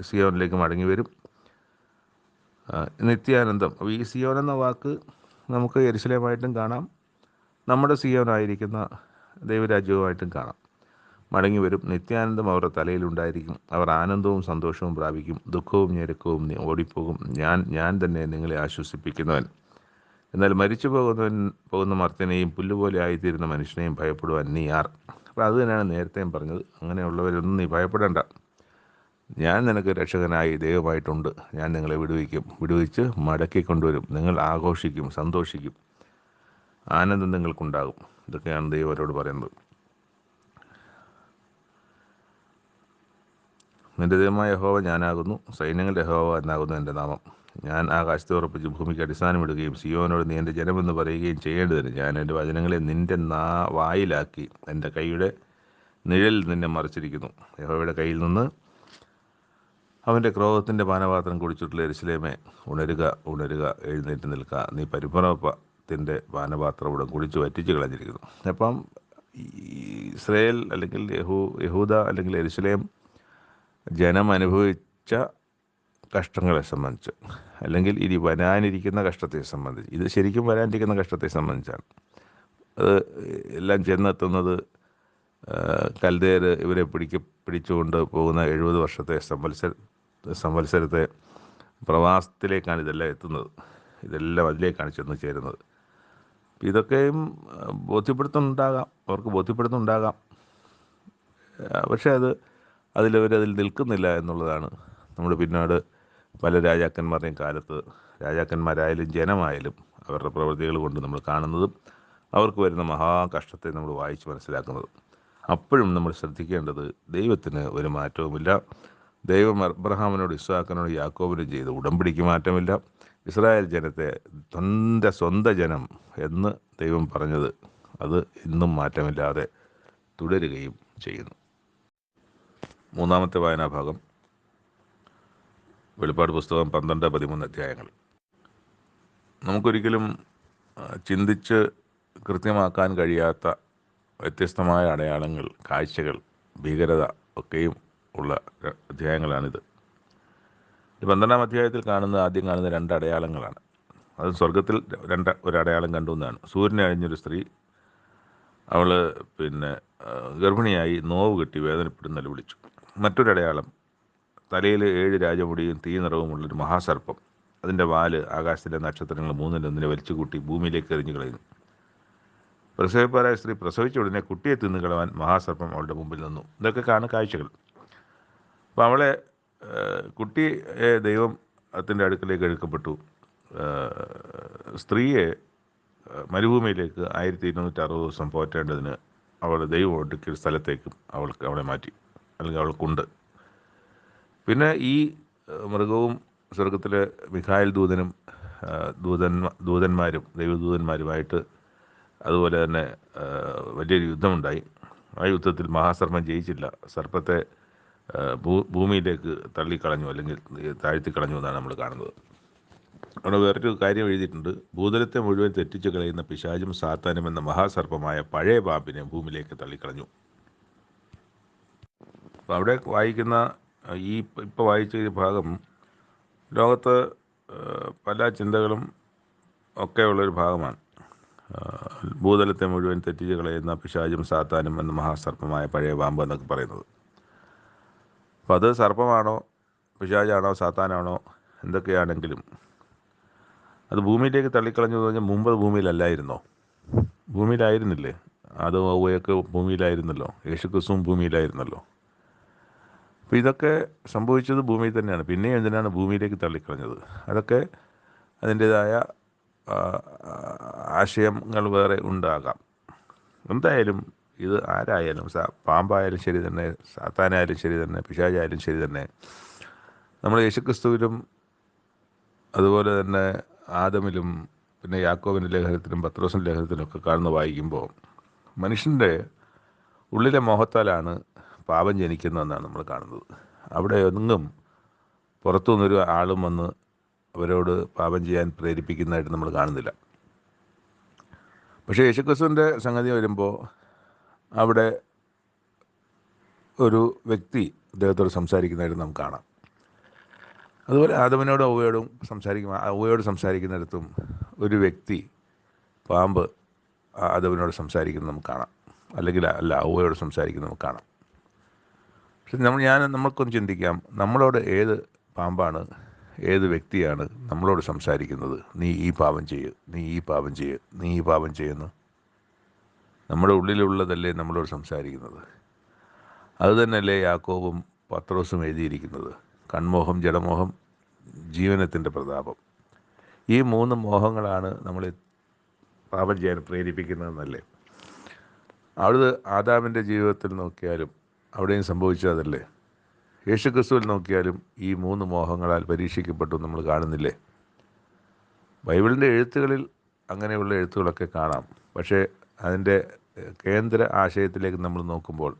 സിയോനിലേക്ക് മടങ്ങി വരും, നിത്യാനന്ദം. അപ്പോൾ ഈ സിയോൻ എന്ന വാക്ക് നമുക്ക് യെരുശലേമായിട്ടും കാണാം, നമ്മുടെ സിയോനായിരിക്കുന്ന ദൈവരാജ്യവുമായിട്ടും കാണാം. മടങ്ങി വരും, നിത്യാനന്ദം അവരുടെ തലയിലുണ്ടായിരിക്കും. അവർ ആനന്ദവും സന്തോഷവും പ്രാപിക്കും, ദുഃഖവും ഞെരുക്കവും ഓടിപ്പോകും. ഞാൻ തന്നെ നിങ്ങളെ ആശ്വസിപ്പിക്കുന്നവൻ. എന്നാൽ മരിച്ചു പോകുന്ന മർത്യനെയും പുല്ലുപോലെ ആയിത്തീരുന്ന മനുഷ്യനെയും ഭയപ്പെടുവാൻ നീ ആർ? അപ്പോൾ അത് തന്നെയാണ് നേരത്തെയും പറഞ്ഞത്. അങ്ങനെയുള്ളവരൊന്നും നീ ഭയപ്പെടേണ്ട. ഞാൻ നിനക്ക് രക്ഷകനായി ദൈവമായിട്ടുണ്ട്. ഞാൻ നിങ്ങളെ വിടുവിച്ച് മടക്കി കൊണ്ടുവരും. നിങ്ങൾ ആഘോഷിക്കും, സന്തോഷിക്കും, ആനന്ദം നിങ്ങൾക്കുണ്ടാകും. ഇതൊക്കെയാണ് ദൈവം അവരോട് പറയുന്നത്. നിന്റെ ദൈവമായ യഹോവ ഞാനാകുന്നു, സൈന്യങ്ങളുടെ യഹോവ എന്നാകുന്നു എൻ്റെ നാമം. ഞാൻ ആകാശത്തെ ഉറപ്പിച്ച് ഭൂമിക്ക് അടിസ്ഥാനമിടുകയും സിയോനോട് നീ എൻ്റെ ജനമെന്ന് പറയുകയും ചെയ്യേണ്ടതിന് ഞാൻ എൻ്റെ വചനങ്ങളെ നിൻ്റെ വായിലാക്കി എൻ്റെ കൈയുടെ നിഴലിൽ നിന്നെ മറിച്ചിരിക്കുന്നു. യഹോവയുടെ കയ്യിൽ നിന്ന് അവൻ്റെ ക്രോധത്തിൻ്റെ പാനപാത്രം കുടിച്ചിട്ടുള്ള യെരുശലേമേ, ഉണരുക, ഉണരുക, എഴുന്നേറ്റ് നിൽക്കുക. നീ പരിഭ്രമത്തിൻ്റെ പാനപാത്രം ഇവിടെ കുടിച്ച് വറ്റിച്ച് കളഞ്ഞിരിക്കുന്നു. അപ്പം ഇസ്രായേൽ അല്ലെങ്കിൽ യഹൂദ അല്ലെങ്കിൽ യെരുശലേം ജനം അനുഭവിച്ച കഷ്ടങ്ങളെ സംബന്ധിച്ച്, അല്ലെങ്കിൽ ഇനി വരാനിരിക്കുന്ന കഷ്ടത്തെ സംബന്ധിച്ച്, ഇത് ശരിക്കും വരാനിരിക്കുന്ന കഷ്ടത്തെ സംബന്ധിച്ചാണ്. അത് എല്ലാം ചെന്നെത്തുന്നത് കൽദയർ ഇവരെ പിടിച്ചുകൊണ്ട് പോകുന്ന 70 വർഷത്തെ സംവത്സരത്തെ പ്രവാസത്തിലേക്കാണ് ഇതെല്ലാം എത്തുന്നത്. ഇതെല്ലാം അതിലേക്കാണ് ചെന്ന് ചേരുന്നത്. ഇതൊക്കെയും അവർക്ക് ബോധ്യപ്പെടുത്തുന്നുണ്ടാകാം. പക്ഷേ അതിൽ നിൽക്കുന്നില്ല എന്നുള്ളതാണ് നമ്മൾ പിന്നീട് പല രാജാക്കന്മാരുടെയും കാലത്ത്, രാജാക്കന്മാരായാലും ജനമായാലും അവരുടെ പ്രവൃത്തികൾ കൊണ്ട് നമ്മൾ കാണുന്നതും അവർക്ക് വരുന്ന മഹാകഷ്ടത്തെ നമ്മൾ വായിച്ച് മനസ്സിലാക്കുന്നതും. അപ്പോഴും നമ്മൾ ശ്രദ്ധിക്കേണ്ടത്, ദൈവത്തിന് ഒരു മാറ്റവുമില്ല. ദൈവം അബ്രഹാമിനോട്, ഇസ്ഹാക്കിനോട്, യാക്കോബിനും ചെയ്ത ഉടമ്പടിക്ക് മാറ്റമില്ല. ഇസ്രായേൽ ജനത്തെ തൻ്റെ സ്വന്തം ജനം എന്ന് ദൈവം പറഞ്ഞത് അത് ഇന്നും മാറ്റമില്ലാതെ തുടരുകയും ചെയ്യുന്നു. മൂന്നാമത്തെ വായനാഭാഗം വെളിപ്പാട് പുസ്തകം 12-13 അധ്യായങ്ങൾ. നമുക്കൊരിക്കലും ചിന്തിച്ച് കൃത്യമാക്കാൻ കഴിയാത്ത വ്യത്യസ്തമായ അടയാളങ്ങൾ, കാഴ്ചകൾ, ഭീകരത ഒക്കെയും ഉള്ള അധ്യായങ്ങളാണിത്. 12-ാം അധ്യായത്തിൽ ആദ്യം കാണുന്ന 2 അടയാളങ്ങളാണ്. അത് സ്വർഗത്തിൽ ഒരു അടയാളം കണ്ടു എന്നാണ്. സൂര്യനെ അഴിഞ്ഞൊരു സ്ത്രീ, അവൾ ഗർഭിണിയായി നോവ് കിട്ടി വേദനപ്പെട്ട് നിലവിളിച്ചു. മറ്റൊരടയാളം, തലയിൽ 7 രാജമുടിയും തീ നിറവുമുള്ളൊരു മഹാസർപ്പം, അതിൻ്റെ വാല് ആകാശത്തിലെ നക്ഷത്രങ്ങൾ 3-1 വലിച്ചു കൂട്ടി ഭൂമിയിലേക്ക് എറിഞ്ഞു കളയുന്നു. പ്രസവിപ്പാരായ സ്ത്രീ പ്രസവിച്ച ഉടനെ കുട്ടിയെ തിന്നുകളവാൻ മഹാസർപ്പം അവളുടെ മുമ്പിൽ നിന്നു. ഇതൊക്കെ കാഴ്ചകൾ. അപ്പോൾ കുട്ടിയെ ദൈവം അതിൻ്റെ അടുക്കലേക്ക് എടുക്കപ്പെട്ടു. സ്ത്രീയെ മരുഭൂമിയിലേക്ക് 1260 ദിവസം പോറ്റേണ്ടതിന് ദൈവം ഒടുക്കിയ സ്ഥലത്തേക്കും അവളെ മാറ്റി, അല്ലെങ്കിൽ അവൾക്കുണ്ട്. പിന്നെ ഈ മൃഗവും സ്വർഗത്തിലെ മിഖായേൽ ദൂതനും ദൂതന്മാരും ദൈവദൂതന്മാരുമായിട്ട് അതുപോലെ തന്നെ വലിയൊരു യുദ്ധമുണ്ടായി. ആ യുദ്ധത്തിൽ മഹാസർപ്പം ജയിച്ചില്ല. സർപ്പത്തെ ഭൂമിയിലേക്ക് തള്ളിക്കളഞ്ഞു, അല്ലെങ്കിൽ താഴ്ത്തിക്കളഞ്ഞു എന്നാണ് നമ്മൾ കാണുന്നത്. അവിടെ വേറൊരു കാര്യം എഴുതിയിട്ടുണ്ട്. ഭൂതലത്തെ മുഴുവൻ തെറ്റിച്ച് കളയുന്ന പിശാചും സാത്താനും എന്ന മഹാസർപ്പമായ പഴയ പാമ്പിനെ ഭൂമിയിലേക്ക് തള്ളിക്കളഞ്ഞു. അപ്പോൾ അവിടെ വായിക്കുന്ന ഈ ഇപ്പോൾ വായിച്ച ഈ ഭാഗം ലോകത്ത് പല ചിന്തകളും ഒക്കെ ഉള്ളൊരു ഭാഗമാണ്. ഭൂതലത്തെ മുഴുവൻ തെറ്റിച്ച് കളയുന്ന പിശാചും സാത്താനും എന്ന മഹാസർപ്പമായ പഴയ പാമ്പ് എന്നൊക്കെ പറയുന്നത്. അപ്പം അത് സർപ്പമാണോ പിശാചാണോ സാത്താനാണോ എന്തൊക്കെയാണെങ്കിലും അത് ഭൂമിയിലേക്ക് തള്ളിക്കളഞ്ഞു പറഞ്ഞാൽ മുമ്പ് ഭൂമിയിലല്ലായിരുന്നോ? ഭൂമിയിലായിരുന്നില്ലേ? അത് ഔവയൊക്കെ ഭൂമിയിലായിരുന്നല്ലോ, യേശുക്രിസ്തുവും ഭൂമിയിലായിരുന്നല്ലോ. അപ്പോൾ ഇതൊക്കെ സംഭവിച്ചത് ഭൂമിയിൽ തന്നെയാണ്. പിന്നെ എന്തിനാണ് ഭൂമിയിലേക്ക് തള്ളിക്കളഞ്ഞത്? അതൊക്കെ അതിൻ്റേതായ ആശയങ്ങൾ വേറെ ഉണ്ടാകാം. എന്തായാലും ഇത് ആരായാലും പാമ്പായാലും ശരി തന്നെ, സാത്താനായാലും ശരി തന്നെ, പിശാചായാലും ശരി തന്നെ, നമ്മൾ യേശുക്രിസ്തുവിലും അതുപോലെ തന്നെ ആദമിലും പിന്നെ യാക്കോബിൻ്റെ ലേഖനത്തിലും പത്രോസിൻ്റെ ലേഖനത്തിലൊക്കെ കാണുന്ന വായിക്കുമ്പോൾ മനുഷ്യൻ്റെ ഉള്ളിലെ മോഹത്താലാണ് പാപം ജനിക്കുന്നതെന്നാണ് നമ്മൾ കാണുന്നത്. അവിടെ ഒന്നും പുറത്തുനിന്നൊരു ആളും വന്ന് അവരോട് പാപം ചെയ്യാൻ പ്രേരിപ്പിക്കുന്നതായിട്ട് നമ്മൾ കാണുന്നില്ല. പക്ഷേ യേശുക്രിസ്തുവിൻ്റെ സംഗതി വരുമ്പോൾ അവിടെ ഒരു വ്യക്തി അദ്ദേഹത്തോട് സംസാരിക്കുന്നതായിട്ട് നമുക്ക് കാണാം. അതുപോലെ ആദമിനോടും ഔവയോട് സംസാരിക്കുന്നിടത്തും ഒരു വ്യക്തി പാമ്പ് ആദമിനോട് സംസാരിക്കുന്നത് നമുക്ക് കാണാം, അല്ലെങ്കിൽ ഔവയോട് സംസാരിക്കുന്നത് നമുക്ക് കാണാം. പക്ഷെ നമ്മൾക്കൊന്ന് ചിന്തിക്കാം, നമ്മളോട് ഏത് പാമ്പാണ്, ഏത് വ്യക്തിയാണ് നമ്മളോട് സംസാരിക്കുന്നത്? നീ ഈ പാപം ചെയ്യ്, നീ ഈ പാപം ചെയ്യ്, നീ ഈ പാപം ചെയ്യുന്നു. നമ്മുടെ ഉള്ളിലുള്ളതല്ലേ നമ്മളോട് സംസാരിക്കുന്നത്? അതുതന്നെയല്ലേ യാക്കോബും പത്രോസും എഴുതിയിരിക്കുന്നത്? കൺമോഹം, ജഡമോഹം, ജീവനത്തിൻ്റെ പ്രതാപം. ഈ 3 മോഹങ്ങളാണ് നമ്മളെ പാപം ചെയ്യാൻ പ്രേരിപ്പിക്കുന്നതെന്നല്ലേ? അവിടെ ആദാമിൻ്റെ ജീവിതത്തിൽ നോക്കിയാലും അവിടെയും സംഭവിച്ചതല്ലേ? യേശുക്രിസ്തുവിൽ നോക്കിയാലും ഈ 3 മോഹങ്ങളാൽ പരീക്ഷിക്കപ്പെട്ടു നമ്മൾ കാണുന്നില്ലേ? ബൈബിളിൻ്റെ എഴുത്തുകളിൽ അങ്ങനെയുള്ള എഴുത്തുകളൊക്കെ കാണാം. പക്ഷേ അതിൻ്റെ കേന്ദ്ര ആശയത്തിലേക്ക് നമ്മൾ നോക്കുമ്പോൾ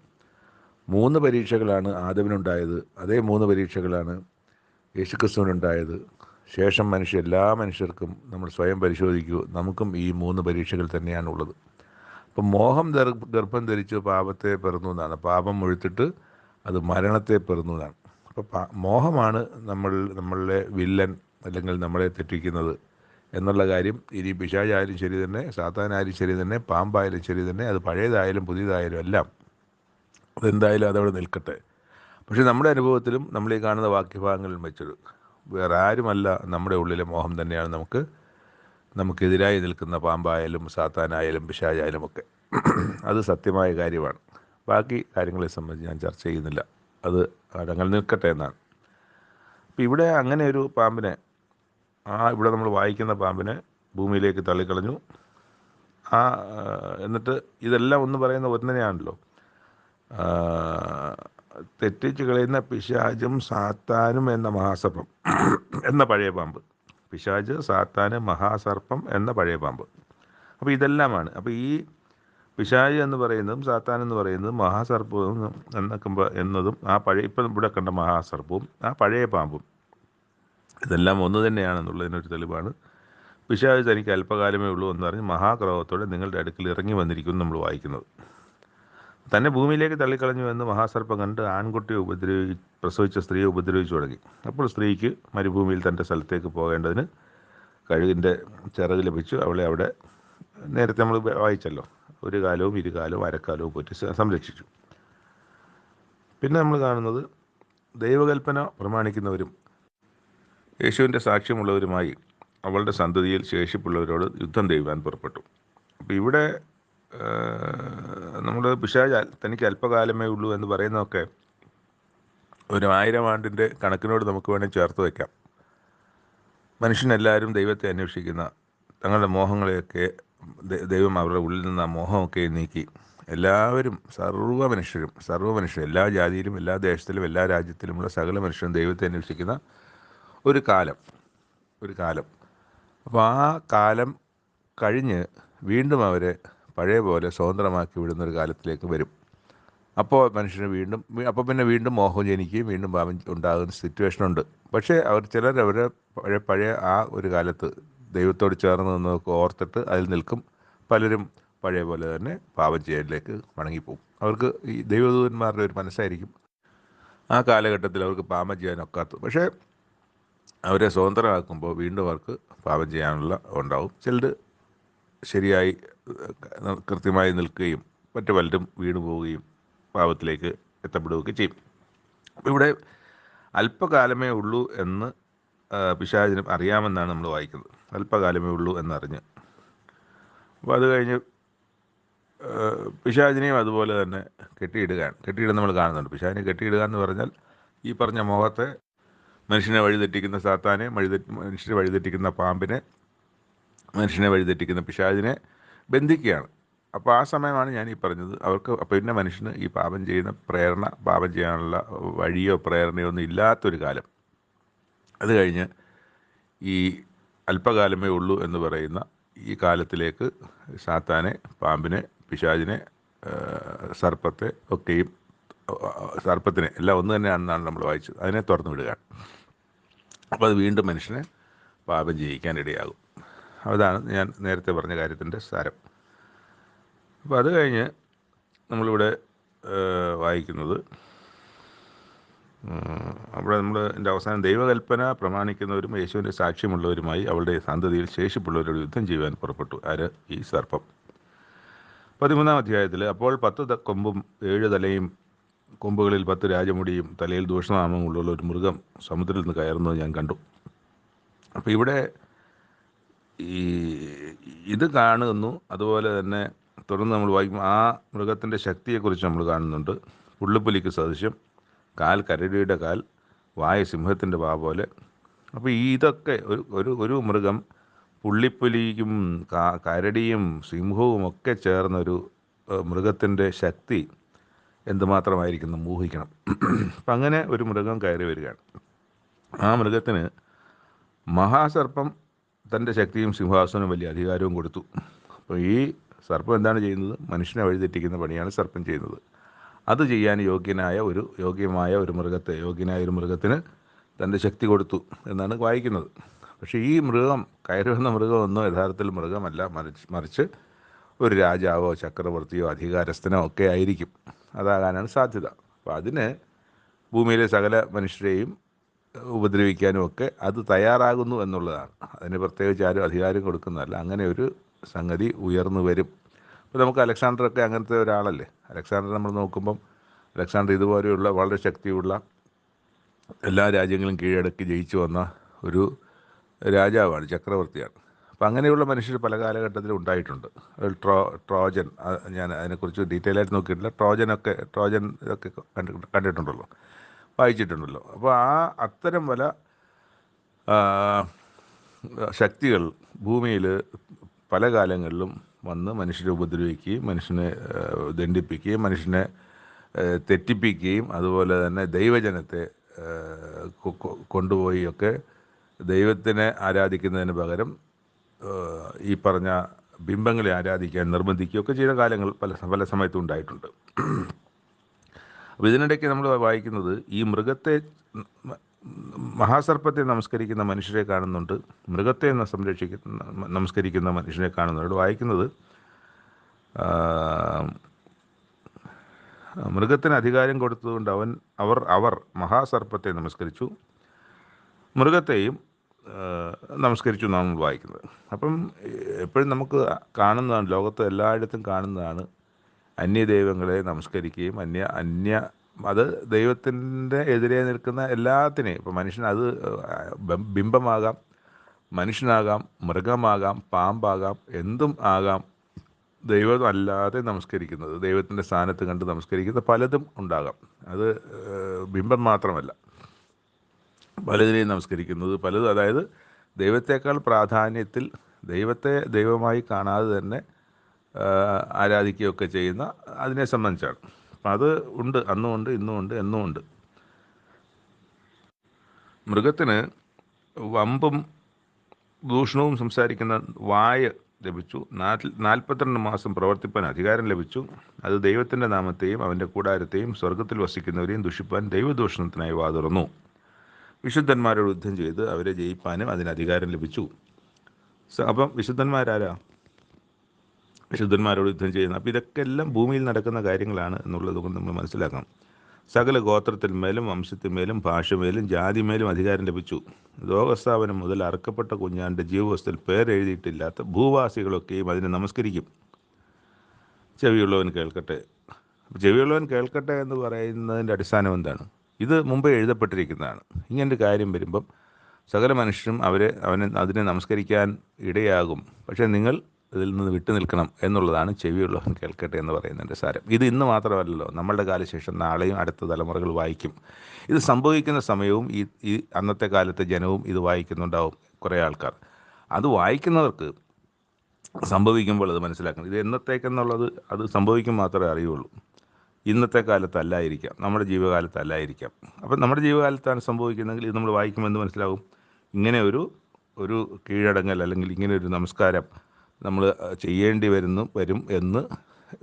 3 പരീക്ഷകളാണ് ആദമിനുണ്ടായത്. അതേ 3 പരീക്ഷകളാണ് യേശുക്രിസ്തുവിനുണ്ടായത്. ശേഷം എല്ലാ മനുഷ്യർക്കും നമ്മൾ സ്വയം പരിശോധിക്കൂ, നമുക്കും ഈ 3 പരീക്ഷകൾ തന്നെയാണുള്ളത്. അപ്പം മോഹം ഗർഭം ധരിച്ച് പാപത്തെ പിറന്നു എന്നാണ്. പാപം മുഴുത്തിട്ട് അത് മരണത്തെ പിറന്നു എന്നാണ്. അപ്പോൾ മോഹമാണ് നമ്മളുടെ വില്ലൻ, അല്ലെങ്കിൽ നമ്മളെ തെറ്റിക്കുന്നത് എന്നുള്ള കാര്യം ഇനി പിശാചായാലും ശരി തന്നെ, സാത്താനായാലും ശരി തന്നെ, പാമ്പായാലും ശരി തന്നെ, അത് പഴയതായാലും പുതിയതായാലും എല്ലാം അതെന്തായാലും അതവിടെ നിൽക്കട്ടെ. പക്ഷേ നമ്മുടെ അനുഭവത്തിലും നമ്മൾ ഈ കാണുന്ന വാക്യഭാഗങ്ങളിൽ വെച്ചൊരു വേറെ ആരുമല്ല, നമ്മുടെ ഉള്ളിലെ മോഹം തന്നെയാണ് നമുക്കെതിരായി നിൽക്കുന്ന പാമ്പായാലും സാത്താനായാലും പിശാചായാലും ഒക്കെ. അത് സത്യമായ കാര്യമാണ്. ബാക്കി കാര്യങ്ങളെ സംബന്ധിച്ച് ഞാൻ ചർച്ച ചെയ്യുന്നില്ല, അത് അതങ്ങനെ നിൽക്കട്ടെ എന്നാണ്. അപ്പം ഇവിടെ അങ്ങനെ ഒരു പാമ്പിനെ, ഇവിടെ നമ്മൾ വായിക്കുന്ന പാമ്പിനെ ഭൂമിയിലേക്ക് തള്ളിക്കളഞ്ഞു. എന്നിട്ട് ഇതെല്ലാം ഒന്ന് പറയുന്ന ഒന്നിനെയാണല്ലോ, തെറ്റിച്ച് കളയുന്ന പിശാചും സാത്താനും എന്ന മഹാസർപ്പം എന്ന പഴയ പാമ്പ്. പിശാച്, സാത്താന്, മഹാസർപ്പം എന്ന പഴയ പാമ്പ്. അപ്പോൾ ഇതെല്ലാമാണ്. അപ്പോൾ ഈ പിശാച് എന്ന് പറയുന്നതും സാത്താൻ എന്ന് പറയുന്നതും മഹാസർപ്പവും എന്നതും ഇപ്പം ഇവിടെ കണ്ട മഹാസർപ്പവും ആ പഴയ പാമ്പും ഇതെല്ലാം ഒന്ന് തന്നെയാണെന്നുള്ളതിനൊരു തെളിവാണ് പിശാച് തനിക്ക് അല്പകാലമേ ഉള്ളൂ എന്ന് പറഞ്ഞ് മഹാക്രോധത്തോടെ നിങ്ങളുടെ അടുക്കൽ ഇറങ്ങി വന്നിരിക്കുന്നു നമ്മൾ വായിക്കുന്നത്. തന്നെ ഭൂമിയിലേക്ക് തള്ളിക്കളഞ്ഞു എന്ന് മഹാസർപ്പം കണ്ട് ആൺകുട്ടിയെ പ്രസവിച്ച സ്ത്രീയെ ഉപദ്രവിച്ചു തുടങ്ങി. അപ്പോൾ സ്ത്രീക്ക് മരുഭൂമിയിൽ തൻ്റെ സ്ഥലത്തേക്ക് പോകേണ്ടതിന് കഴുകിൻ്റെ ചിറക് ലഭിച്ചു. അവളെ അവിടെ നേരത്തെ നമ്മൾ വായിച്ചല്ലോ, 1 കാലവും 2 കാലവും അരക്കാലവും പോറ്റി സംരക്ഷിച്ചു. പിന്നെ നമ്മൾ കാണുന്നത് ദൈവകൽപ്പന പ്രമാണിക്കുന്നവരും യേശുവിൻ്റെ സാക്ഷ്യമുള്ളവരുമായി അവളുടെ സന്തതിയിൽ ശേഷിപ്പുള്ളവരോട് യുദ്ധം ചെയ്യുവാൻ പുറപ്പെട്ടു. അപ്പോൾ ഇവിടെ നമ്മൾ പിശാച് തനിക്ക് അല്പകാലമേ ഉള്ളൂ എന്ന് പറയുന്നതൊക്കെ ഒരു 1000 ആണ്ടിൻ്റെ കണക്കിനോട് നമുക്ക് വേണമെങ്കിൽ ചേർത്ത് വയ്ക്കാം. മനുഷ്യനെല്ലാവരും ദൈവത്തെ അന്വേഷിക്കുന്ന, തങ്ങളുടെ മോഹങ്ങളെയൊക്കെ ദൈവം അവരുടെ ഉള്ളിൽ നിന്ന് ആ മോഹമൊക്കെ നീക്കി എല്ലാവരും, സർവ്വ മനുഷ്യരും എല്ലാ ജാതിയിലും എല്ലാ ദേശത്തിലും എല്ലാ രാജ്യത്തിലുമുള്ള സകല മനുഷ്യരും ദൈവത്തെ അന്വേഷിക്കുന്ന ഒരു കാലം. അപ്പോൾ ആ കാലം കഴിഞ്ഞ് വീണ്ടും അവരെ പഴയ പോലെ സ്വതന്ത്രമാക്കി വിടുന്നൊരു കാലത്തിലേക്ക് വരും. അപ്പോൾ മനുഷ്യന് വീണ്ടും മോഹം ജനിക്കുകയും വീണ്ടും പാപം ഉണ്ടാകുന്ന സിറ്റുവേഷനുണ്ട്. പക്ഷേ അവരെ പഴയ ആ ഒരു കാലത്ത് ദൈവത്തോട് ചേർന്ന് നിന്നൊക്കെ ഓർത്തിട്ട് അതിൽ നിൽക്കും. പലരും പഴയ പോലെ തന്നെ പാപം ചെയ്യലിലേക്ക് മടങ്ങിപ്പോകും. അവർക്ക് ഈ ദൈവദൂതന്മാരുടെ ഒരു മനസ്സായിരിക്കും ആ കാലഘട്ടത്തിൽ അവർക്ക് പാപം ചെയ്യാനൊക്കാത്തത്. പക്ഷേ അവരെ സ്വതന്ത്രമാക്കുമ്പോൾ വീണ്ടും അവർക്ക് പാപം ചെയ്യാനുള്ള ഉണ്ടാവും. ചിലർ ശരിയായി കൃത്യമായി നിൽക്കുകയും മറ്റു പലരും വീണു പോവുകയും പാപത്തിലേക്ക് എത്തപ്പെടുകയൊക്കെ ചെയ്യും. അപ്പോൾ ഇവിടെ അല്പകാലമേ ഉള്ളൂ എന്ന് പിശാചിനും അറിയാമെന്നാണ് നമ്മൾ വായിക്കുന്നത്. അല്പകാലമേ ഉള്ളൂ എന്നറിഞ്ഞ്. അപ്പോൾ അത് കഴിഞ്ഞ് പിശാചിനെയും അതുപോലെ തന്നെ കെട്ടിയിടുക നമ്മൾ കാണുന്നുണ്ട്. പിശാചിനെ കെട്ടിയിടുക എന്ന് പറഞ്ഞാൽ ഈ പറഞ്ഞ മോഹത്തെ, മനുഷ്യനെ വഴിതെറ്റിക്കുന്ന സാത്താനെ, മനുഷ്യനെ വഴിതെറ്റിക്കുന്ന പാമ്പിനെ, മനുഷ്യനെ വഴിതെറ്റിക്കുന്ന പിശാചിനെ ബന്ധിക്കുകയാണ്. അപ്പോൾ ആ സമയമാണ് ഞാൻ ഈ പറഞ്ഞത്, അവർക്ക് പിന്നെ മനുഷ്യന് ഈ പാപം ചെയ്യുന്ന പ്രേരണ, പാപം ചെയ്യാനുള്ള വഴിയോ പ്രേരണയോ ഒന്നും ഇല്ലാത്തൊരു കാലം. അത് കഴിഞ്ഞ് ഈ അല്പകാലമേ ഉള്ളൂ എന്ന് പറയുന്ന ഈ കാലത്തിലേക്ക് സാത്താനെ, പാമ്പിനെ, പിശാചിനെ, സർപ്പത്തെ ഒക്കെയും, സർപ്പത്തിനെ എല്ലാം ഒന്ന് തന്നെയാണെന്നാണ് നമ്മൾ വായിച്ചത്, അതിനെ തുറന്നു വിടുകയാണ്. അപ്പോൾ അത് വീണ്ടും മനുഷ്യനെ പാപം ചെയ്യിക്കാനിടയാകും. അതാണ് ഞാൻ നേരത്തെ പറഞ്ഞ കാര്യത്തിൻ്റെ സാരം. അപ്പോൾ അത് കഴിഞ്ഞ് നമ്മളിവിടെ വായിക്കുന്നത്, അവിടെ നമ്മൾ എൻ്റെ അവസാനം, ദൈവകൽപ്പന പ്രമാണിക്കുന്നവരും യേശുവിൻ്റെ സാക്ഷ്യമുള്ളവരുമായി അവളുടെ സന്തതിയിൽ ശേഷിപ്പുള്ളവരോട് യുദ്ധം ചെയ്യുവാൻ പുറപ്പെട്ടു. ആര്? ഈ സർപ്പം. 13-ാം അധ്യായത്തിൽ, അപ്പോൾ 10 കൊമ്പും 7 തലയും, കൊമ്പുകളിൽ 10 രാജമുടിയും തലയിൽ ദൂഷണനാമമുള്ള ഒരു മൃഗം സമുദ്രത്തിൽ നിന്ന് കയറുന്നത് ഞാൻ കണ്ടു. അപ്പോൾ ഇവിടെ ഇത് കാണുന്നു. അതുപോലെ തന്നെ തുടർന്ന് നമ്മൾ വായിക്കും, ആ മൃഗത്തിൻ്റെ ശക്തിയെക്കുറിച്ച് നമ്മൾ കാണുന്നുണ്ട്. പുള്ളിപ്പുലിക്ക് സദൃശ്യം, കാൽ കരടിയുടെ കാൽ, വായ സിംഹത്തിൻ്റെ വാ പോലെ. അപ്പോൾ ഇതൊക്കെ ഒരു മൃഗം പുള്ളിപ്പുലിയും കരടിയും സിംഹവും ഒക്കെ ചേർന്നൊരു മൃഗത്തിൻ്റെ ശക്തി എന്തുമാത്രമായിരിക്കും ഊഹിക്കണം. അപ്പം അങ്ങനെ ഒരു മൃഗം കയറി വരികയാണ്. ആ മൃഗത്തിന് മഹാസർപ്പം തൻ്റെ ശക്തിയും സിംഹാസനവും വലിയ അധികാരവും കൊടുത്തു. അപ്പോൾ ഈ സർപ്പം എന്താണ് ചെയ്യുന്നത്? മനുഷ്യനെ വഴിതെറ്റിക്കുന്ന പണിയാണ് സർപ്പം ചെയ്യുന്നത്. അത് ചെയ്യാൻ യോഗ്യമായ ഒരു മൃഗത്തിന് തൻ്റെ ശക്തി കൊടുത്തു എന്നാണ് വായിക്കുന്നത്. പക്ഷേ ഈ മൃഗം, കയറി വന്ന മൃഗമൊന്നും യഥാർത്ഥത്തിൽ മൃഗമല്ല, മറിച്ച് ഒരു രാജാവോ ചക്രവർത്തിയോ അധികാരസ്ഥനോ ഒക്കെ ആയിരിക്കും. അതാകാനാണ് സാധ്യത. അപ്പോൾ അതിന് ഭൂമിയിലെ സകല മനുഷ്യരെയും ഉപദ്രവിക്കാനും ഒക്കെ അത് തയ്യാറാകുന്നു എന്നുള്ളതാണ്. അതിന് പ്രത്യേകിച്ച് ആരും അധികാരം കൊടുക്കുന്നതല്ല. അങ്ങനെ ഒരു സംഗതി ഉയർന്നു വരും. ഇപ്പോൾ നമുക്ക് അലക്സാണ്ടറൊക്കെ അങ്ങനത്തെ ഒരാളല്ലേ. അലക്സാണ്ടർ നമ്മൾ നോക്കുമ്പം, അലക്സാണ്ടർ ഇതുപോലെയുള്ള വളരെ ശക്തിയുള്ള, എല്ലാ രാജ്യങ്ങളും കീഴടക്കി ജയിച്ചു വന്ന ഒരു രാജാവാണ്, ചക്രവർത്തിയാണ്. അപ്പം അങ്ങനെയുള്ള മനുഷ്യർ പല കാലഘട്ടത്തിലും ഉണ്ടായിട്ടുണ്ട്. ട്രോജൻ, ഞാൻ അതിനെക്കുറിച്ച് ഡീറ്റെയിൽ ആയിട്ട് നോക്കിയിട്ടില്ല. ട്രോജൻ ഇതൊക്കെ കണ്ടിട്ടുണ്ടല്ലോ, വായിച്ചിട്ടുണ്ടല്ലോ. അപ്പോൾ അത്തരം പല ശക്തികൾ ഭൂമിയിൽ പല കാലങ്ങളിലും വന്ന് മനുഷ്യരെ ഉപദ്രവിക്കുകയും മനുഷ്യനെ ദണ്ഡിപ്പിക്കുകയും മനുഷ്യനെ തെറ്റിപ്പിക്കുകയും അതുപോലെ തന്നെ ദൈവജനത്തെ കൊണ്ടുപോയി ഒക്കെ ദൈവത്തിനെ ആരാധിക്കുന്നതിന് പകരം ഈ പറഞ്ഞ ബിംബങ്ങളെ ആരാധിക്കാൻ നിർബന്ധിക്കുകയൊക്കെ ചെയ്ത കാലങ്ങൾ പല സമയത്തും ഉണ്ടായിട്ടുണ്ട്. അപ്പോൾ ഇതിനിടയ്ക്ക് നമ്മൾ വായിക്കുന്നത്, ഈ മൃഗത്തെ, മഹാസർപ്പത്തെ നമസ്കരിക്കുന്ന മനുഷ്യരെ കാണുന്നുണ്ട്, മൃഗത്തെ നമസ്കരിക്കുന്ന മനുഷ്യനെ കാണുന്നുണ്ട്. വായിക്കുന്നത്, മൃഗത്തിന് അധികാരം കൊടുത്തതുകൊണ്ട് അവർ മഹാസർപ്പത്തെ നമസ്കരിച്ചു, മൃഗത്തെയും നമസ്കരിച്ചു എന്നാണ് നമ്മൾ വായിക്കുന്നത്. അപ്പം എപ്പോഴും നമുക്ക് കാണുന്നതാണ്, ലോകത്ത് എല്ലായിടത്തും കാണുന്നതാണ്, അന്യദൈവങ്ങളെ നമസ്കരിക്കുകയും അത് ദൈവത്തിൻ്റെ എതിരെ നിൽക്കുന്ന എല്ലാത്തിനെയും, ഇപ്പോൾ മനുഷ്യൻ അത് ബിംബമാകാം, മനുഷ്യനാകാം, മൃഗമാകാം, പാമ്പാകാം, എന്തും ആകാം, ദൈവം അല്ലാതെ നമസ്കരിക്കുന്നത്, ദൈവത്തിൻ്റെ സ്ഥാനത്ത് കണ്ട് നമസ്കരിക്കുന്ന പലതും ഉണ്ടാകാം. അത് ബിംബം മാത്രമല്ല, പലതിനെയും നമസ്കരിക്കുന്നത് പലതും, അതായത് ദൈവത്തേക്കാൾ പ്രാധാന്യത്തിൽ ദൈവത്തെ ദൈവമായി കാണാതെ തന്നെ ആരാധിക്കുകയൊക്കെ ചെയ്യുന്ന അതിനെ സംബന്ധിച്ചാണ്. അപ്പം അത് ഉണ്ട്, അന്നും ഉണ്ട്, ഇന്നും ഉണ്ട്, എന്നും ഉണ്ട്. മൃഗത്തിന് വമ്പും ദൂഷണവും സംസാരിക്കുന്ന വായ ലഭിച്ചു. 42 മാസം പ്രവർത്തിപ്പാൻ അധികാരം ലഭിച്ചു. അത് ദൈവത്തിൻ്റെ നാമത്തെയും അവൻ്റെ കൂടാരത്തെയും സ്വർഗത്തിൽ വസിക്കുന്നവരെയും ദുഷിപ്പാൻ ദൈവദൂഷണത്തിനായി വാതുറന്നു. വിശുദ്ധന്മാരോട് യുദ്ധം ചെയ്ത് അവരെ ജയിപ്പാനും അതിന് അധികാരം ലഭിച്ചു. അപ്പം വിശുദ്ധന്മാരാരാ? വിശുദ്ധന്മാരോട് യുദ്ധം ചെയ്യുന്നത്. അപ്പോൾ ഇതൊക്കെ എല്ലാം ഭൂമിയിൽ നടക്കുന്ന കാര്യങ്ങളാണ് എന്നുള്ളത് കൊണ്ട് നമ്മൾ മനസ്സിലാക്കണം. സകല ഗോത്രത്തിന്മേലും വംശത്തിന്മേലും ഭാഷമേലും ജാതിമേലും അധികാരം ലഭിച്ചു. ലോകസ്ഥാപനം മുതൽ അറുക്കപ്പെട്ട കുഞ്ഞാൻ്റെ ജീവവസ്തുവിൽ പേരെഴുതിയിട്ടില്ലാത്ത ഭൂവാസികളൊക്കെയും അതിനെ നമസ്കരിക്കും. ചെവിയുള്ളവൻ കേൾക്കട്ടെ. ചെവിയുള്ളവൻ കേൾക്കട്ടെ എന്ന് പറയുന്നതിൻ്റെ അടിസ്ഥാനം എന്താണ്? ഇത് മുമ്പേ എഴുതപ്പെട്ടിരിക്കുന്നതാണ്. ഇങ്ങനൊരു കാര്യം വരുമ്പം സകല മനുഷ്യരും അതിനെ നമസ്കരിക്കാൻ ഇടയാകും. പക്ഷേ നിങ്ങൾ ഇതിൽ നിന്ന് വിട്ടു നിൽക്കണം എന്നുള്ളതാണ് ചെവിയുള്ളവൻ കേൾക്കട്ടെ എന്ന് പറയുന്നതിൻ്റെ സാരം. ഇത് ഇന്ന് മാത്രമല്ലല്ലോ, നമ്മളുടെ കാലശേഷം നാളെയും അടുത്ത തലമുറകൾ വായിക്കും. ഇത് സംഭവിക്കുന്ന സമയവും ഈ അന്നത്തെ കാലത്തെ ജനവും ഇത് വായിക്കുന്നുണ്ടാവും കുറേ ആൾക്കാർ. അത് വായിക്കുന്നവർക്ക് സംഭവിക്കുമ്പോൾ അത് മനസ്സിലാക്കണം. ഇത് എന്നത്തേക്കെന്നുള്ളത് അത് സംഭവിക്കും മാത്രമേ അറിയുള്ളൂ. ഇന്നത്തെ കാലത്തല്ലായിരിക്കാം, നമ്മുടെ ജീവകാലത്തല്ലായിരിക്കാം. അപ്പം നമ്മുടെ ജീവകാലത്താണ് സംഭവിക്കുന്നതെങ്കിൽ ഇത് നമ്മൾ വായിക്കുമെന്ന് മനസ്സിലാവും. ഇങ്ങനെ ഒരു കീഴടങ്ങൽ അല്ലെങ്കിൽ ഇങ്ങനെ ഒരു നമസ്കാരം നമ്മൾ ചെയ്യേണ്ടി വരും എന്ന്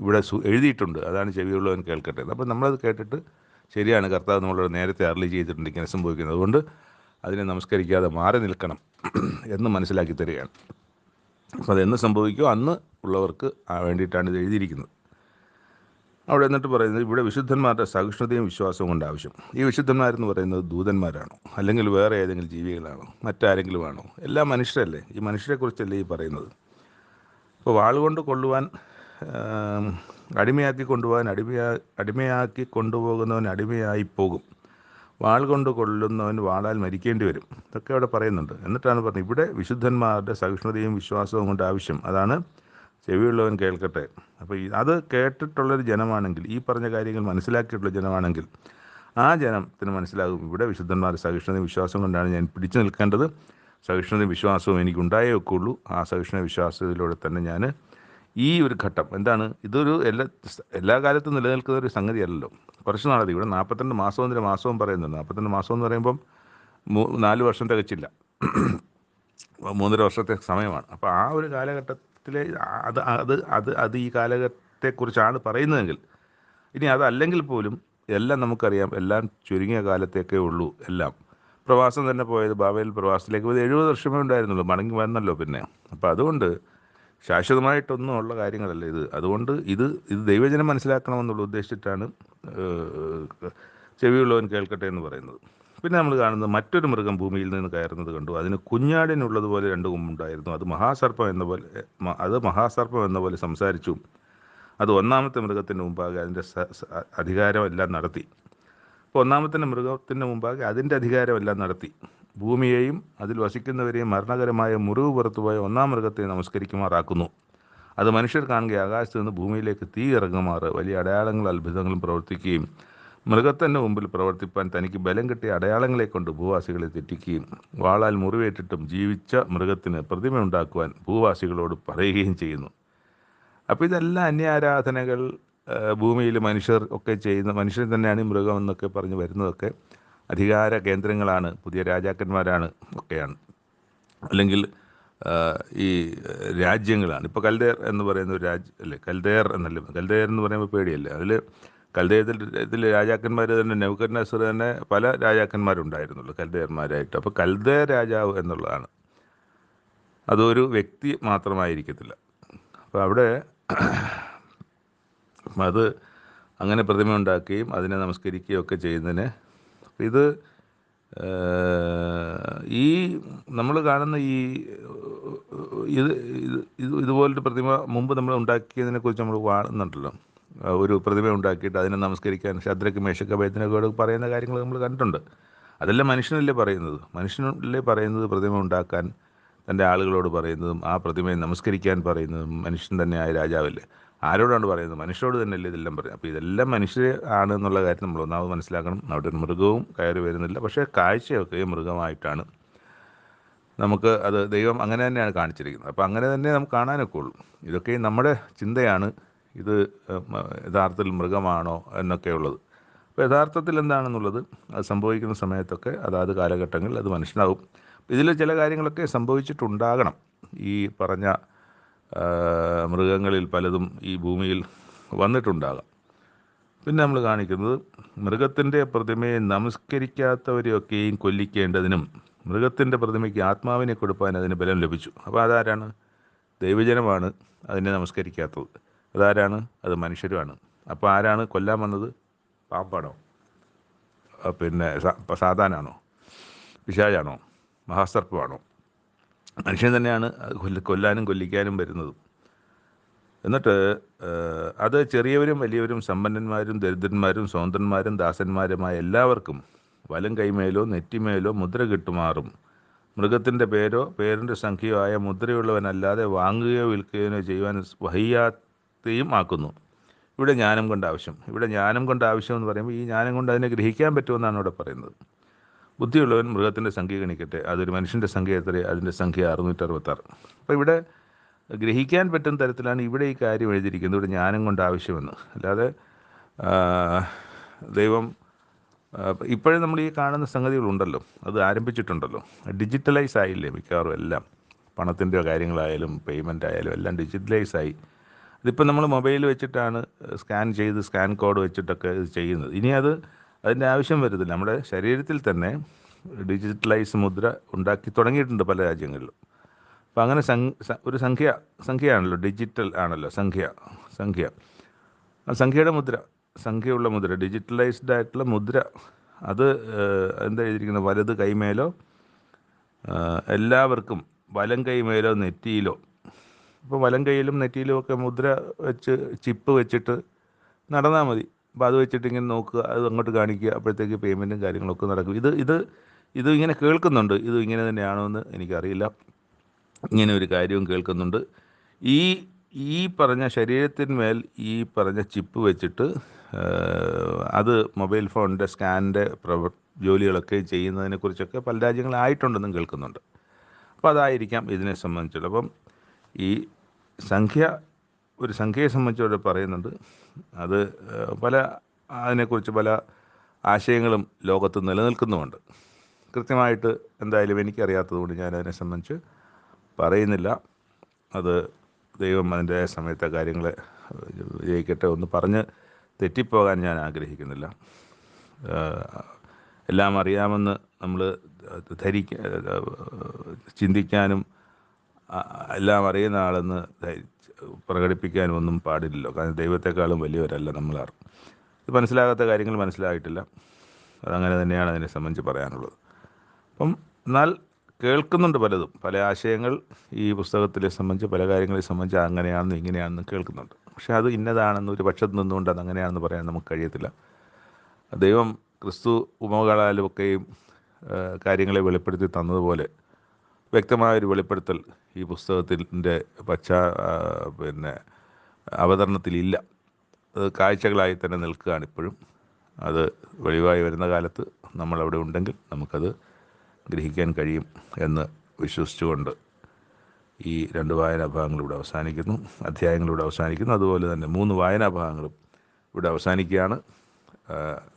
ഇവിടെ എഴുതിയിട്ടുണ്ട്. അതാണ് ചെവിയുള്ളവൻ കേൾക്കട്ടെ. അപ്പം നമ്മളത് കേട്ടിട്ട് ശരിയാണ്, കർത്താവ് നമ്മളോട് നേരത്തെ അരുളി ചെയ്തിട്ടുണ്ട് ഇങ്ങനെ സംഭവിക്കുന്നത്, അതുകൊണ്ട് അതിനെ നമസ്കരിക്കാതെ മാറി നിൽക്കണം എന്ന് മനസ്സിലാക്കി തരികയാണ്. അപ്പോൾ അതെന്ന് സംഭവിക്കുമോ അന്ന് ഉള്ളവർക്ക് വേണ്ടിയിട്ടാണ് ഇത് എഴുതിയിരിക്കുന്നത്. അവിടെ എന്നിട്ട് പറയുന്നത്, ഇവിടെ വിശുദ്ധന്മാരുടെ സഹിഷ്ണുതയും വിശ്വാസവും കൊണ്ട് ആവശ്യം. ഈ വിശുദ്ധന്മാരെന്ന് പറയുന്നത് ദൂതന്മാരാണോ, അല്ലെങ്കിൽ വേറെ ഏതെങ്കിലും ജീവികളാണോ, മറ്റാരെങ്കിലും ആണോ? എല്ലാം മനുഷ്യരല്ലേ. ഈ മനുഷ്യരെക്കുറിച്ചല്ലേ ഈ പറയുന്നത്. ഇപ്പോൾ വാളുകൊണ്ട് കൊള്ളുവാൻ, അടിമയാക്കി കൊണ്ടുപോകുന്നവൻ അടിമയായി പോകും. വാൾ കൊണ്ട് കൊള്ളുന്നവൻ വാളാൽ മരിക്കേണ്ടി വരും. ഇതൊക്കെ അവിടെ പറയുന്നുണ്ട്. എന്നിട്ടാണ് പറഞ്ഞത്, ഇവിടെ വിശുദ്ധന്മാരുടെ സഹിഷ്ണുതയും വിശ്വാസവും കൊണ്ട് ആവശ്യം. അതാണ് ചെവിയുള്ളവൻ കേൾക്കട്ടെ. അപ്പോൾ അത് കേട്ടിട്ടുള്ളൊരു ജനമാണെങ്കിൽ, ഈ പറഞ്ഞ കാര്യങ്ങൾ മനസ്സിലാക്കിയിട്ടുള്ള ജനമാണെങ്കിൽ ആ ജനത്തിന് മനസ്സിലാകും, ഇവിടെ വിശുദ്ധന്മാരുടെ സഹിഷ്ണുതയും വിശ്വാസം കൊണ്ടാണ് ഞാൻ പിടിച്ചു നിൽക്കേണ്ടത്. സഹിഷ്ണുതയും വിശ്വാസവും എനിക്കുണ്ടായേ ഒക്കുള്ളൂ. ആ സഹിഷ്ണുത വിശ്വാസത്തിലൂടെ തന്നെ ഞാൻ ഈ ഒരു ഘട്ടം എന്താണ്, ഇതൊരു എല്ലാ കാലത്തും നിലനിൽക്കുന്ന ഒരു സംഗതിയല്ലല്ലോ. കുറച്ച് നാളത് ഇവിടെ 42 മാസവും പറയുന്നുണ്ട്. 42 മാസം എന്ന് പറയുമ്പം 4 വർഷം തികച്ചില്ല, 3.5 വർഷത്തെ സമയമാണ്. അപ്പോൾ ആ ഒരു കാലഘട്ടത്തിലെ അത് ഈ കാലഘട്ടത്തെക്കുറിച്ചാണ് പറയുന്നതെങ്കിൽ, ഇനി അതല്ലെങ്കിൽ പോലും എല്ലാം നമുക്കറിയാം, എല്ലാം ചുരുങ്ങിയ കാലത്തേക്കേ ഉള്ളൂ. എല്ലാം പ്രവാസം തന്നെ പോയത്, ബാബേൽ പ്രവാസത്തിലേക്ക് പോയത് 70 വർഷമേ ഉണ്ടായിരുന്നുള്ളൂ, മടങ്ങി വന്നല്ലോ പിന്നെ. അപ്പോൾ അതുകൊണ്ട് ശാശ്വതമായിട്ടൊന്നും ഉള്ള കാര്യങ്ങളല്ല ഇത്. അതുകൊണ്ട് ഇത് ദൈവജനം മനസ്സിലാക്കണമെന്നുള്ള ഉദ്ദേശിച്ചിട്ടാണ് ചെവിയുള്ളവൻ കേൾക്കട്ടെ എന്ന് പറയുന്നത്. പിന്നെ നമ്മൾ കാണുന്നത്, മറ്റൊരു മൃഗം ഭൂമിയിൽ നിന്ന് കയറുന്നത് കണ്ടു. അതിന് കുഞ്ഞാടിനുള്ളതുപോലെ 2 കൊമ്പുണ്ടായിരുന്നു. അത് മഹാസർപ്പം എന്ന പോലെ സംസാരിച്ചു. അത് ഒന്നാമത്തെ മൃഗത്തിൻ്റെ മുമ്പാകെ അതിൻ്റെ അധികാരമെല്ലാം നടത്തി. അപ്പോൾ ഒന്നാമത്തെ മൃഗത്തിൻ്റെ മുമ്പാകെ അതിൻ്റെ അധികാരമെല്ലാം നടത്തി. ഭൂമിയെയും അതിൽ വസിക്കുന്നവരെയും മരണകരമായ മുറിവ് പുറത്തുപോയ ഒന്നാം മൃഗത്തെ നമസ്കരിക്കുമാറാക്കുന്നു. അത് മനുഷ്യർ കാണുക ആകാശത്ത് നിന്ന് ഭൂമിയിലേക്ക് തീ ഇറങ്ങുമാറ് വലിയ അടയാളങ്ങളും അത്ഭുതങ്ങളും പ്രവർത്തിക്കുകയും മൃഗത്തിൻ്റെ മുമ്പിൽ പ്രവർത്തിപ്പാൻ തനിക്ക് ബലം കിട്ടിയ അടയാളങ്ങളെ കൊണ്ട് ഭൂവാസികളെ തെറ്റിക്കുകയും വാളാൽ മുറിവേറ്റിട്ടും ജീവിച്ച മൃഗത്തിന് പ്രതിമ ഉണ്ടാക്കുവാൻ ഭൂവാസികളോട് പറയുകയും ചെയ്യുന്നു. അപ്പോൾ ഇതെല്ലാം അന്യാരാധനകൾ ഭൂമിയിൽ മനുഷ്യർ ഒക്കെ ചെയ്യുന്ന, മനുഷ്യർ തന്നെയാണ് ഈ മൃഗം എന്നൊക്കെ പറഞ്ഞ് വരുന്നതൊക്കെ അധികാര കേന്ദ്രങ്ങളാണ്, പുതിയ രാജാക്കന്മാരാണ് ഒക്കെയാണ്, അല്ലെങ്കിൽ ഈ രാജ്യങ്ങളാണ്. ഇപ്പോൾ കൽദേർ എന്ന് പറയുന്ന ഒരു രാജ്യം അല്ലേ, കൽദേർ എന്ന് പറയുമ്പോൾ പേടിയല്ലേ. ഇതിൽ രാജാക്കന്മാർ തന്നെ, നെബൂഖദ്നേസർ തന്നെ പല രാജാക്കന്മാരുണ്ടായിരുന്നുള്ളൂ കൽദേർമാരായിട്ട്. അപ്പോൾ കൽദേർ രാജാവ് എന്നുള്ളതാണ്, അതൊരു വ്യക്തി മാത്രമായിരിക്കത്തില്ല. അപ്പോൾ അവിടെ അത് അങ്ങനെ പ്രതിമ ഉണ്ടാക്കുകയും അതിനെ നമസ്കരിക്കുകയും ഒക്കെ ചെയ്യുന്നതിന്, ഇത് ഈ നമ്മൾ കാണുന്ന ഇതുപോലൊരു പ്രതിമ മുമ്പ് നമ്മൾ ഉണ്ടാക്കിയതിനെക്കുറിച്ച് നമ്മൾ കാണുന്നുണ്ടല്ലോ. ഒരു പ്രതിമ ഉണ്ടാക്കിയിട്ട് അതിനെ നമസ്കരിക്കാൻ ശദ്രക്ക് മേശക്ക് അബേദ്നെഗോയോട് പറയുന്ന കാര്യങ്ങൾ നമ്മൾ കണ്ടിട്ടുണ്ട്. അതെല്ലാം മനുഷ്യനല്ലേ പറയുന്നത് പ്രതിമ ഉണ്ടാക്കാൻ തൻ്റെ ആളുകളോട് പറയുന്നതും ആ പ്രതിമയെ നമസ്കരിക്കാൻ പറയുന്നതും മനുഷ്യൻ തന്നെയായ രാജാവല്ലേ. ആരോടാണ് പറയുന്നത്? മനുഷ്യരോട് തന്നെയല്ലേ ഇതെല്ലാം പറയും. അപ്പോൾ ഇതെല്ലാം മനുഷ്യർ ആണ് എന്നുള്ള കാര്യം നമ്മൾ ഒന്നാമത് മനസ്സിലാക്കണം. അവിടെ ഒരു മൃഗവും കയറി വരുന്നില്ല, പക്ഷേ കാഴ്ചയൊക്കെ മൃഗമായിട്ടാണ് നമുക്ക് അത് ദൈവം അങ്ങനെ തന്നെയാണ് കാണിച്ചിരിക്കുന്നത്. അപ്പോൾ അങ്ങനെ തന്നെ നമുക്ക് കാണാനൊക്കെ ഉള്ളൂ. ഇതൊക്കെ നമ്മുടെ ചിന്തയാണ്, ഇത് യഥാർത്ഥത്തിൽ മൃഗമാണോ എന്നൊക്കെ ഉള്ളത്. അപ്പോൾ യഥാർത്ഥത്തിൽ എന്താണെന്നുള്ളത് അത് സംഭവിക്കുന്ന സമയത്തൊക്കെ അതാത് കാലഘട്ടങ്ങളിൽ അത് മനസ്സിലാവും. ഇതിൽ ചില കാര്യങ്ങളൊക്കെ സംഭവിച്ചിട്ടുണ്ടാകണം. ഈ പറഞ്ഞ മൃഗങ്ങളിൽ പലതും ഈ ഭൂമിയിൽ വന്നിട്ടുണ്ടാകാം. പിന്നെ നമ്മൾ കാണിക്കുന്നത്, മൃഗത്തിൻ്റെ പ്രതിമയെ നമസ്കരിക്കാത്തവരെയൊക്കെയും കൊല്ലിക്കേണ്ടതിനും മൃഗത്തിൻ്റെ പ്രതിമയ്ക്ക് ആത്മാവിനെ കൊടുപ്പാൻ അതിന് ബലം ലഭിച്ചു. അപ്പോൾ അതാരാണ്? ദൈവജനമാണ് അതിനെ നമസ്കരിക്കാത്തത്. അതാരാണ്? അത് മനുഷ്യരുമാണ്. അപ്പോൾ ആരാണ് കൊല്ലാൻ വന്നത്? പാമ്പാണോ? സാത്താനാണോ, പിശാചാണോ, മഹാസർപ്പമാണോ? മനുഷ്യൻ തന്നെയാണ് കൊല്ലാനും കൊല്ലിക്കാനും വരുന്നതും. എന്നിട്ട് അത് ചെറിയവരും വലിയവരും, സമ്പന്നന്മാരും ദരിദ്രന്മാരും സ്വതന്ത്രന്മാരും ദാസന്മാരുമായ എല്ലാവർക്കും വലം കൈമേലോ നെറ്റിമേലോ മുദ്ര കിട്ടുമാറും മൃഗത്തിൻ്റെ പേരോ പേരിൻ്റെ സംഖ്യയോ ആയ മുദ്രയുള്ളവനല്ലാതെ വാങ്ങുകയോ വിൽക്കുകയോ ചെയ്യുവാൻ വഹിയാത്തെയും ആക്കുന്നു. ഇവിടെ ജ്ഞാനം കൊണ്ട് ആവശ്യം. ഇവിടെ ജ്ഞാനം കൊണ്ട് ആവശ്യം എന്ന് പറയുമ്പോൾ ഈ ജ്ഞാനം കൊണ്ട് അതിനെ ഗ്രഹിക്കാൻ പറ്റുമെന്നാണ് ഇവിടെ പറയുന്നത്. ബുദ്ധിയുള്ളവൻ മൃഗത്തിൻ്റെ സംഖ്യ ഗണിക്കട്ടെ, അതൊരു മനുഷ്യൻ്റെ സംഖ്യ എത്ര? അതിൻ്റെ സംഖ്യ 666. അപ്പോൾ ഇവിടെ ഗ്രഹിക്കാൻ പറ്റുന്ന തരത്തിലാണ് ഇവിടെ ഈ കാര്യം എഴുതിയിരിക്കുന്നത്. ഇവിടെ ജ്ഞാനം കൊണ്ട് ആവശ്യമെന്ന്. അല്ലാതെ ദൈവം ഇപ്പോഴും നമ്മൾ ഈ കാണുന്ന സംഗതികളുണ്ടല്ലോ, അത് ആരംഭിച്ചിട്ടുണ്ടല്ലോ. ഡിജിറ്റലൈസ് ആയില്ലേ മിക്കവാറും എല്ലാം. പണത്തിൻ്റെ കാര്യങ്ങളായാലും പേയ്മെൻ്റ് ആയാലും എല്ലാം ഡിജിറ്റലൈസ് ആയി. ഇതിപ്പോൾ നമ്മൾ മൊബൈൽ വെച്ചിട്ടാണ് സ്കാൻ കോഡ് വെച്ചിട്ടൊക്കെ ഇത് ചെയ്യുന്നത്. ഇനി അതിൻ്റെ ആവശ്യം വരുന്നില്ല. നമ്മുടെ ശരീരത്തിൽ തന്നെ ഡിജിറ്റലൈസ് മുദ്ര ഉണ്ടാക്കി തുടങ്ങിയിട്ടുണ്ട് പല രാജ്യങ്ങളിലും. അപ്പം അങ്ങനെ ഒരു സംഖ്യയാണല്ലോ, ഡിജിറ്റൽ ആണല്ലോ സംഖ്യ. ആ സംഖ്യയുടെ മുദ്ര, സംഖ്യയുള്ള മുദ്ര, ഡിജിറ്റലൈസ്ഡ് ആയിട്ടുള്ള മുദ്ര, അത് എന്താ എഴുതിയിരിക്കുന്നത്? വലത് കൈമേലോ എല്ലാവർക്കും, വലം കൈമേലോ നെറ്റിയിലോ. ഇപ്പോൾ വലം കൈയിലും നെറ്റിയിലും ഒക്കെ മുദ്ര വെച്ച് ചിപ്പ് വെച്ചിട്ട് നടന്നാൽ മതി. അപ്പോൾ അത് വെച്ചിട്ട് ഇങ്ങനെ നോക്കുക, അത് അങ്ങോട്ട് കാണിക്കുക, അപ്പോഴത്തേക്ക് പേയ്മെൻറ്റും കാര്യങ്ങളൊക്കെ നടക്കും. ഇത് ഇങ്ങനെ കേൾക്കുന്നുണ്ട്. ഇത് ഇങ്ങനെ തന്നെയാണോ എന്ന് എനിക്കറിയില്ല. ഇങ്ങനെ ഒരു കാര്യവും കേൾക്കുന്നുണ്ട്. ഈ പറഞ്ഞ ശരീരത്തിന്മേൽ ഈ പറഞ്ഞ ചിപ്പ് വെച്ചിട്ട് അത് മൊബൈൽ ഫോണിൻ്റെ സ്കാനിൻ്റെ ജോലികളൊക്കെ ചെയ്യുന്നതിനെക്കുറിച്ചൊക്കെ പല രാജ്യങ്ങളായിട്ടുണ്ടെന്നും കേൾക്കുന്നുണ്ട്. അപ്പോൾ അതായിരിക്കാം ഇതിനെ സംബന്ധിച്ചുള്ളത്. അപ്പം ഈ ഒരു സംഖ്യയെ സംബന്ധിച്ചവിടെ പറയുന്നുണ്ട്. അത് അതിനെക്കുറിച്ച് പല ആശയങ്ങളും ലോകത്ത് നിലനിൽക്കുന്നുമുണ്ട്. കൃത്യമായിട്ട് എന്തായാലും എനിക്കറിയാത്തത് കൊണ്ട് ഞാൻ അതിനെ സംബന്ധിച്ച് പറയുന്നില്ല. അത് ദൈവം അതിൻ്റെ സമയത്തെ കാര്യങ്ങളെ വിജയിക്കട്ടെ. ഒന്ന് പറഞ്ഞ് തെറ്റിപ്പോകാൻ ഞാൻ ആഗ്രഹിക്കുന്നില്ല. എല്ലാം അറിയാമെന്ന് നമ്മൾ ചിന്തിക്കാനും എല്ലാം അറിയുന്ന ആളെന്ന് പ്രകടിപ്പിക്കാനും ഒന്നും പാടില്ലല്ലോ. കാരണം ദൈവത്തെക്കാളും വലിയവരല്ല നമ്മളാരും. ഇത് മനസ്സിലാകാത്ത കാര്യങ്ങൾ മനസ്സിലായിട്ടില്ല. അതങ്ങനെ തന്നെയാണ് അതിനെ സംബന്ധിച്ച് പറയാനുള്ളത്. അപ്പം എന്നാൽ കേൾക്കുന്നുണ്ട് പലതും, പല ആശയങ്ങൾ ഈ പുസ്തകത്തിലെ സംബന്ധിച്ച്, പല കാര്യങ്ങളെ സംബന്ധിച്ച് അങ്ങനെയാണെന്ന് ഇങ്ങനെയാണെന്ന് കേൾക്കുന്നുണ്ട്. പക്ഷേ അത് ഇന്നതാണെന്ന് ഒരു പക്ഷത്ത് നിന്നുകൊണ്ട് അതങ്ങനെയാണെന്ന് പറയാൻ നമുക്ക് കഴിയത്തില്ല. ദൈവം ക്രിസ്തു ഉപമകളാലുമൊക്കെയും കാര്യങ്ങളെ വെളിപ്പെടുത്തി തന്നതുപോലെ വ്യക്തമായൊരു വെളിപ്പെടുത്തൽ ഈ പുസ്തകത്തിൻ്റെ അവതരണത്തിലില്ല. അത് കാഴ്ചകളായി തന്നെ നിൽക്കുകയാണ് ഇപ്പോഴും. അത് വെളിവായി വരുന്ന കാലത്ത് നമ്മളവിടെ ഉണ്ടെങ്കിൽ നമുക്കത് ഗ്രഹിക്കാൻ കഴിയും എന്ന് വിശ്വസിച്ചുകൊണ്ട് ഈ 2 വായനാഭാഗങ്ങളിവിടെ അവസാനിക്കുന്നു, അധ്യായങ്ങളിവിടെ അവസാനിക്കുന്നു. അതുപോലെ തന്നെ 3 വായനാഭാഗങ്ങളും ഇവിടെ അവസാനിക്കുകയാണ്.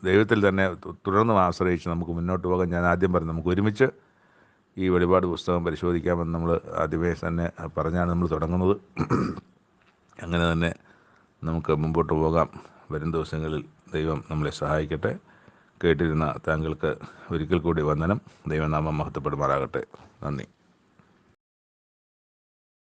ദൈവത്തിൽ തന്നെ തുടർന്ന് ആശ്രയിച്ച് നമുക്ക് മുന്നോട്ട് പോകാൻ ഞാൻ ആദ്യം പറഞ്ഞു, നമുക്ക് ഒരുമിച്ച് ഈ വെളിപാട് പുസ്തകം പരിശോധിക്കാമെന്ന് നമ്മൾ ആദ്യമേ തന്നെ പറഞ്ഞാണ് നമ്മൾ തുടങ്ങുന്നത്. അങ്ങനെ തന്നെ നമുക്ക് മുമ്പോട്ട് പോകാം. വരും ദിവസങ്ങളിൽ ദൈവം നമ്മളെ സഹായിക്കട്ടെ. കേട്ടിരുന്ന താങ്കൾക്ക് ഒരിക്കൽ കൂടി വന്ദനം. ദൈവനാമം മഹത്വപ്പെടുമാറാകട്ടെ. നന്ദി.